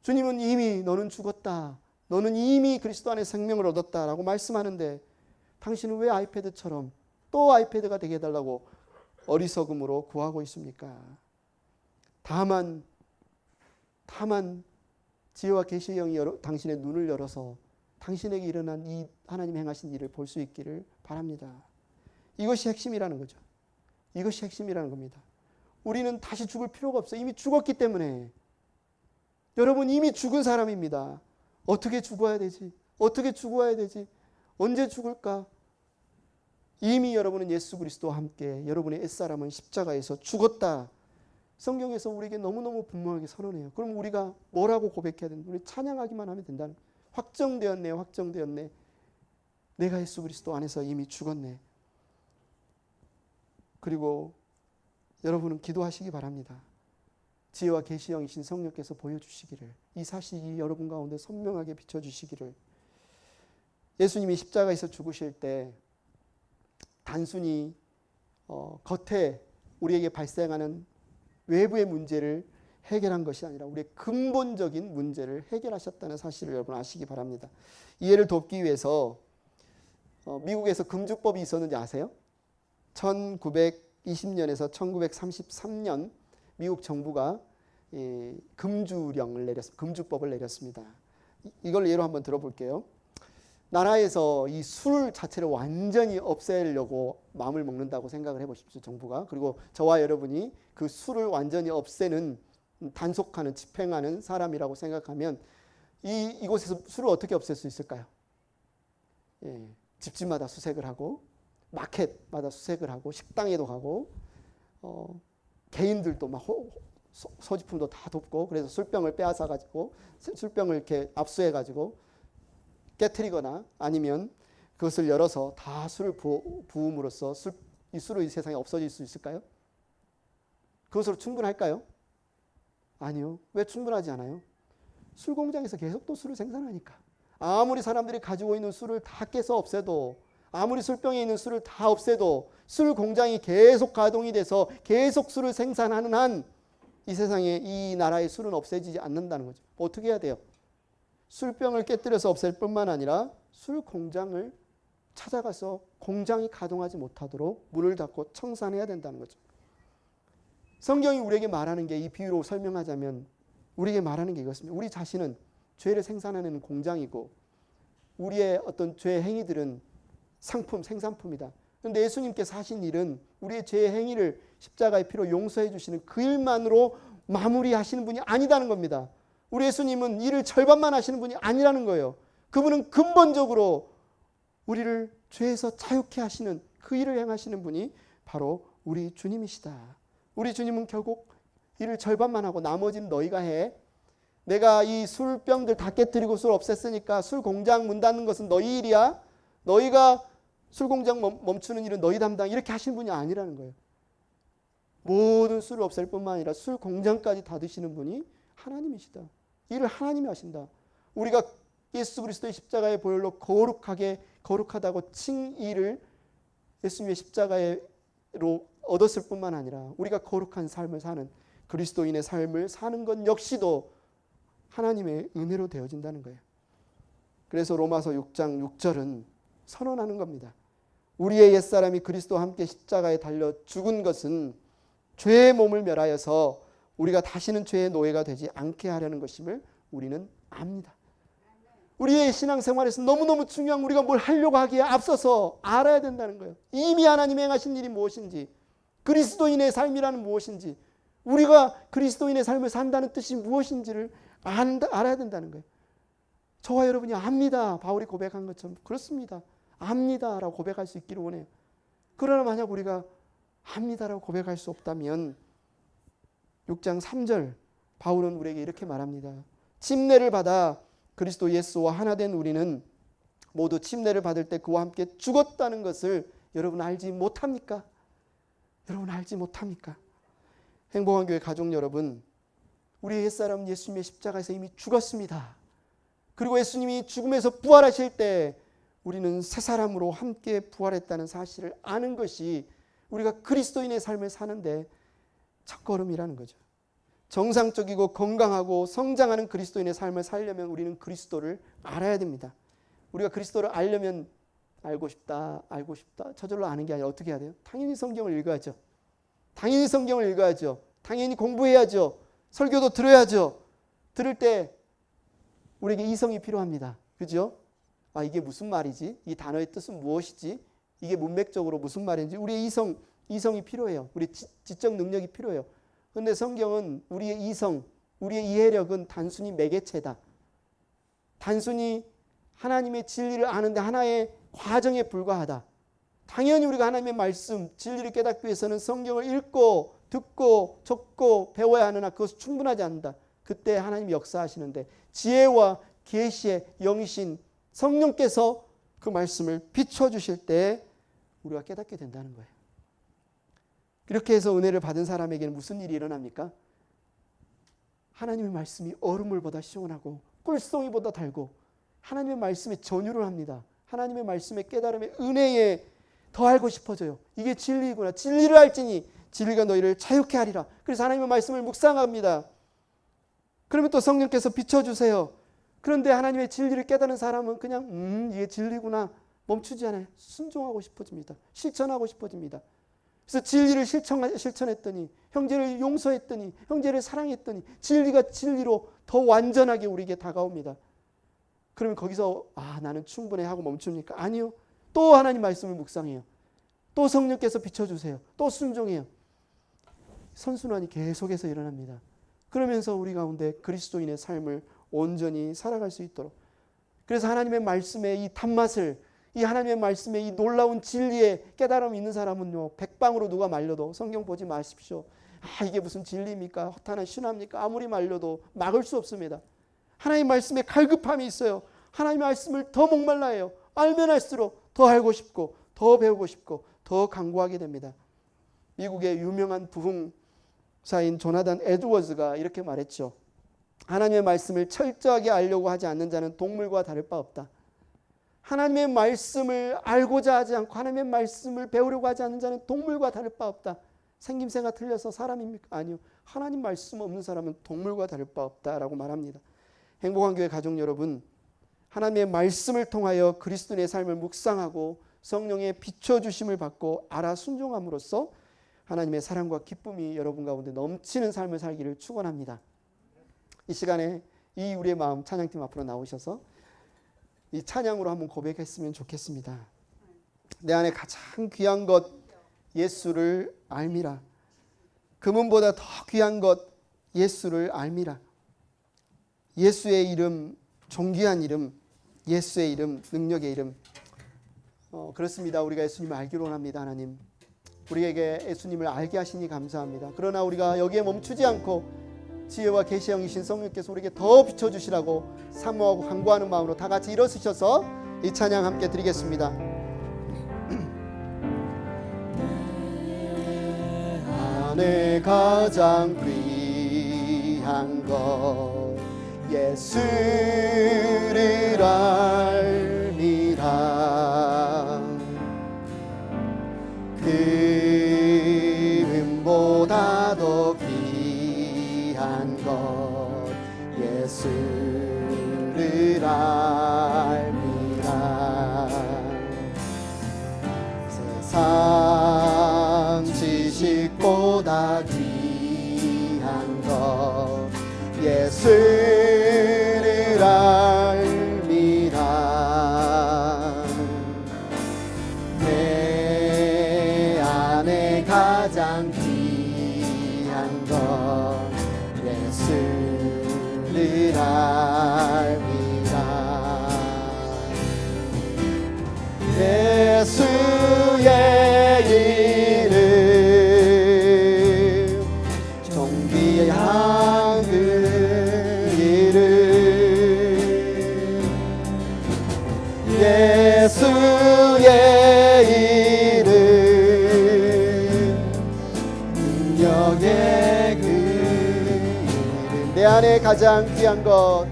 주님은 이미 너는 죽었다. 너는 이미 그리스도 안에 생명을 얻었다라고 말씀하는데 당신은 왜 아이패드처럼 또 아이패드가 되게 해달라고 어리석음으로 구하고 있습니까? 다만 지혜와 계시의 영이 당신의 눈을 열어서 당신에게 일어난 이 하나님 행하신 일을 볼 수 있기를 바랍니다. 이것이 핵심이라는 거죠. 이것이 핵심이라는 겁니다. 우리는 다시 죽을 필요가 없어요. 이미 죽었기 때문에. 여러분 이미 죽은 사람입니다. 어떻게 죽어야 되지? 어떻게 죽어야 되지? 언제 죽을까? 이미 여러분은 예수 그리스도와 함께 여러분의 옛사람은 십자가에서 죽었다. 성경에서 우리에게 너무너무 분명하게 선언해요. 그럼 우리가 뭐라고 고백해야 되는가? 우리 찬양하기만 하면 된다는. 확정되었네. 확정되었네. 내가 예수 그리스도 안에서 이미 죽었네. 그리고 여러분은 기도하시기 바랍니다. 지혜와 계시의 영이신 성령께서 보여주시기를 이 사실이 여러분 가운데 선명하게 비춰주시기를. 예수님이 십자가에서 죽으실 때 단순히 겉에 우리에게 발생하는 외부의 문제를 해결한 것이 아니라 우리의 근본적인 문제를 해결하셨다는 사실을 여러분 아시기 바랍니다. 이해를 돕기 위해서 미국에서 금주법이 있었는지 아세요? 1920년에서 1933년 미국 정부가 금주령을 금주법을 내렸습니다. 이걸 예로 한번 들어볼게요. 나라에서 이 술 자체를 완전히 없애려고 마음을 먹는다고 생각을 해보십시오. 정부가. 그리고 저와 여러분이 그 술을 완전히 없애는 단속하는 집행하는 사람이라고 생각하면 이곳에서 술을 어떻게 없앨 수 있을까요? 집집마다 수색을 하고 마켓마다 수색을 하고 식당에도 가고 개인들도 막 소지품도 다 돕고 그래서 술병을 빼앗아 가지고 술병을 이렇게 압수해 가지고 깨트리거나 아니면 그것을 열어서 다 술을 부음으로써 이 술이 세상에 없어질 수 있을까요? 그것으로 충분할까요? 아니요. 왜 충분하지 않아요? 술 공장에서 계속 또 술을 생산하니까. 아무리 사람들이 가지고 있는 술을 다 깨서 없애도 아무리 술병에 있는 술을 다 없애도 술 공장이 계속 가동이 돼서 계속 술을 생산하는 한 이 세상에 이 나라의 술은 없어지지 않는다는 거죠. 어떻게 해야 돼요? 술병을 깨뜨려서 없앨 뿐만 아니라 술 공장을 찾아가서 공장이 가동하지 못하도록 문을 닫고 청산해야 된다는 거죠. 성경이 우리에게 말하는 게 이 비유로 설명하자면 우리에게 말하는 게 이것입니다. 우리 자신은 죄를 생산하는 공장이고 우리의 어떤 죄 행위들은 상품, 생산품이다. 그런데 예수님께서 하신 일은 우리의 죄 행위를 십자가의 피로 용서해 주시는 그 일만으로 마무리하시는 분이 아니다는 겁니다. 우리 예수님은 일을 절반만 하시는 분이 아니라는 거예요. 그분은 근본적으로 우리를 죄에서 자유케 하시는 그 일을 행하시는 분이 바로 우리 주님이시다. 우리 주님은 결국 일을 절반만 하고 나머지는 너희가 해. 내가 이 술병들 다 깨뜨리고 술 없앴으니까 술 공장 문 닫는 것은 너희 일이야. 너희가 술 공장 멈추는 일은 너희 담당. 이렇게 하시는 분이 아니라는 거예요. 모든 술을 없앨 뿐만 아니라 술 공장까지 닫으시는 분이 하나님이시다. 일을 하나님이 하신다. 우리가 예수 그리스도의 십자가의 보혈로 거룩하다고 칭 일을 예수님의 십자가로 얻었을 뿐만 아니라 우리가 거룩한 삶을 사는 그리스도인의 삶을 사는 것 역시도 하나님의 은혜로 되어진다는 거예요. 그래서 로마서 6장 6절은 선언하는 겁니다. 우리의 옛사람이 그리스도와 함께 십자가에 달려 죽은 것은 죄의 몸을 멸하여서 우리가 다시는 죄의 노예가 되지 않게 하려는 것임을 우리는 압니다. 우리의 신앙생활에서 너무너무 중요한 우리가 뭘 하려고 하기에 앞서서 알아야 된다는 거예요. 이미 하나님이 행하신 일이 무엇인지, 그리스도인의 삶이라는 무엇인지, 우리가 그리스도인의 삶을 산다는 뜻이 무엇인지를 알아야 된다는 거예요. 저와 여러분이 압니다. 바울이 고백한 것처럼 그렇습니다. 압니다라고 고백할 수 있기를 원해요. 그러나 만약 우리가 압니다라고 고백할 수 없다면 6장 3절 바울은 우리에게 이렇게 말합니다. 침례를 받아 그리스도 예수와 하나 된 우리는 모두 침례를 받을 때 그와 함께 죽었다는 것을 여러분 알지 못합니까? 여러분 알지 못합니까? 행복한 교회 가족 여러분, 우리의 옛사람은 예수님의 십자가에서 이미 죽었습니다. 그리고 예수님이 죽음에서 부활하실 때 우리는 새 사람으로 함께 부활했다는 사실을 아는 것이 우리가 그리스도인의 삶을 사는데 첫걸음이라는 거죠. 정상적이고 건강하고 성장하는 그리스도인의 삶을 살려면 우리는 그리스도를 알아야 됩니다. 우리가 그리스도를 알려면 알고 싶다 저절로 아는 게 아니라 어떻게 해야 돼요? 당연히 성경을 읽어야죠. 당연히 성경을 읽어야죠. 당연히 공부해야죠. 설교도 들어야죠. 들을 때 우리에게 이성이 필요합니다. 그죠? 아, 이게 무슨 말이지? 이 단어의 뜻은 무엇이지? 이게 문맥적으로 무슨 말인지 우리의 이성이 필요해요. 우리 지적 능력이 필요해요. 그런데 성경은 우리의 이성, 우리의 이해력은 단순히 매개체다. 단순히 하나님의 진리를 아는데 하나의 과정에 불과하다. 당연히 우리가 하나님의 말씀, 진리를 깨닫기 위해서는 성경을 읽고 듣고 적고 배워야 하느나 그것은 충분하지 않는다. 그때 하나님이 역사하시는데 지혜와 계시의 영이신 성령께서 그 말씀을 비춰주실 때 우리가 깨닫게 된다는 거예요. 이렇게 해서 은혜를 받은 사람에게는 무슨 일이 일어납니까? 하나님의 말씀이 얼음물보다 시원하고 꿀송이보다 달고 하나님의 말씀에 전율을 합니다. 하나님의 말씀의 깨달음의 은혜에 더 알고 싶어져요. 이게 진리구나. 진리를 알지니 진리가 너희를 자유케 하리라. 그래서 하나님의 말씀을 묵상합니다. 그러면 또 성령께서 비춰주세요. 그런데 하나님의 진리를 깨닫는 사람은 그냥 이게 진리구나 멈추지 않아요. 순종하고 싶어집니다. 실천하고 싶어집니다. 그래서 진리를 실천했더니 형제를 용서했더니 형제를 사랑했더니 진리가 진리로 더 완전하게 우리에게 다가옵니다. 그러면 거기서 나는 충분해 하고 멈춥니까? 아니요. 또 하나님 말씀을 묵상해요. 또 성령께서 비춰주세요. 또 순종해요. 선순환이 계속해서 일어납니다. 그러면서 우리 가운데 그리스도인의 삶을 온전히 살아갈 수 있도록. 그래서 하나님의 말씀의 이 단맛을, 이 하나님의 말씀의 이 놀라운 진리의 깨달음이 있는 사람은요, 백방으로 누가 말려도 성경 보지 마십시오. 이게 무슨 진리입니까? 허탄한 신화입니까? 아무리 말려도 막을 수 없습니다. 하나님의 말씀에 갈급함이 있어요. 하나님의 말씀을 더 목말라해요. 알면 할수록 더 알고 싶고 더 배우고 싶고 더 강구하게 됩니다. 미국의 유명한 부흥사인 조나단 에드워즈가 이렇게 말했죠. 하나님의 말씀을 철저하게 알려고 하지 않는 자는 동물과 다를 바 없다. 하나님의 말씀을 알고자 하지 않고 하나님의 말씀을 배우려고 하지 않는 자는 동물과 다를 바 없다. 생김새가 틀려서 사람입니까? 아니요. 하나님 말씀 없는 사람은 동물과 다를 바 없다라고 말합니다. 행복한 교회 가족 여러분, 하나님의 말씀을 통하여 그리스도인의 삶을 묵상하고 성령의 비춰주심을 받고 알아 순종함으로써 하나님의 사랑과 기쁨이 여러분 가운데 넘치는 삶을 살기를 축원합니다. 이 시간에 이 우리의 마음 찬양팀 앞으로 나오셔서 이 찬양으로 한번 고백했으면 좋겠습니다. 내 안에 가장 귀한 것 예수를 알미라. 금은보다 더 귀한 것 예수를 알미라. 예수의 이름, 존귀한 이름, 예수의 이름, 능력의 이름. 그렇습니다. 우리가 예수님을 알기로 원합니다. 하나님, 우리에게 예수님을 알게 하시니 감사합니다. 그러나 우리가 여기에 멈추지 않고 지혜와 계시의 영이신 성령께서 우리에게 더 비춰주시라고 사모하고 간구하는 마음으로 다 같이 일어서셔서 이 찬양 함께 드리겠습니다. 안에 가장 귀한 것 예수를 알미라. 금보다 더 귀한 것 예수를 알미라. 세상 지식보다 귀한 것 예수를 알미라. 내 안에 가장 귀한 것 예수를 알미라. 예수의 이름 존귀한 그 이름 예수의 이름 능력의 그 이름 내 안에 가장 귀한 것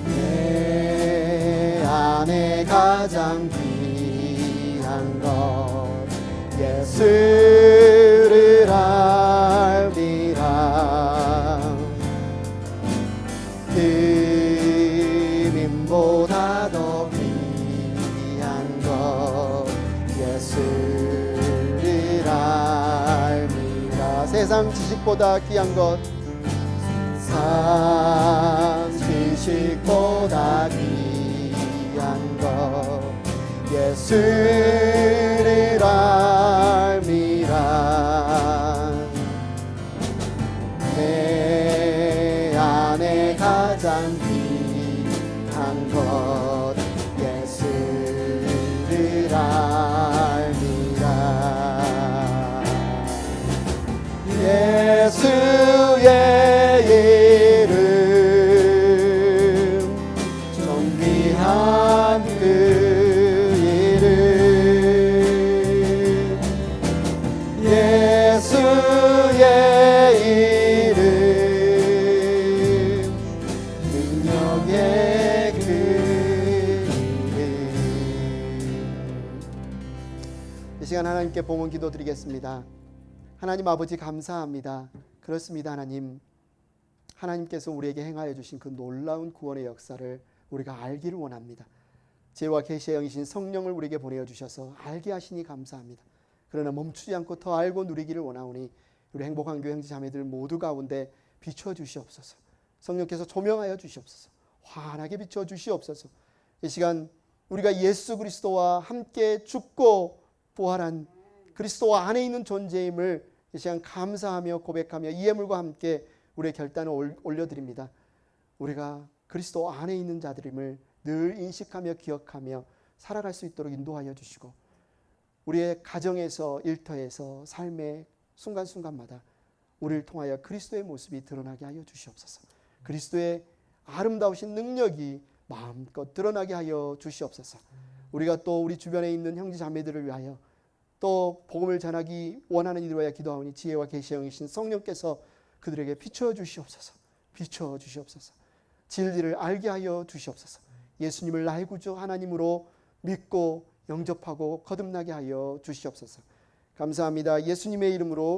내 안에 가장 귀한 것 예수를 알미라. 금인보다 더 귀한 것 예수를 알미라. 세상 지식보다 귀한 것 세상 지식보다 귀한 것 예수를 알미라. 내 안에 가장 귀한 것 예수를 알미라. 예수의 이름 존귀한 그 이름 예수의 이름 능력의 그 이름. 이 시간 하나님께 봉헌 기도 드리겠습니다. 하나님 아버지 감사합니다. 그렇습니다. 하나님께서 우리에게 행하여 주신 그 놀라운 구원의 역사를 우리가 알기를 원합니다. 지혜와 계시의 영이신 성령을 우리에게 보내어 주셔서 알게 하시니 감사합니다. 그러나 멈추지 않고 더 알고 누리기를 원하오니 우리 행복한 교회 형제 자매들 모두 가운데 비추어 주시옵소서. 성령께서 조명하여 주시옵소서. 환하게 비추어 주시옵소서. 이 시간 우리가 예수 그리스도와 함께 죽고 부활한 그리스도 안에 있는 존재임을 이 시간 감사하며 고백하며 이 예물과 함께 우리의 결단을 올려드립니다. 우리가 그리스도 안에 있는 자들임을 늘 인식하며 기억하며 살아갈 수 있도록 인도하여 주시고 우리의 가정에서 일터에서 삶의 순간순간마다 우리를 통하여 그리스도의 모습이 드러나게 하여 주시옵소서. 그리스도의 아름다우신 능력이 마음껏 드러나게 하여 주시옵소서. 우리가 또 우리 주변에 있는 형제 자매들을 위하여 또 복음을 전하기 원하는 이들을 위하여 기도하오니 지혜와 계시의 영이신 성령께서 그들에게 비추어 주시옵소서. 비추어 주시옵소서. 진리를 알게 하여 주시옵소서. 예수님을 나의 구주 하나님으로 믿고 영접하고 거듭나게 하여 주시옵소서. 감사합니다. 예수님의 이름으로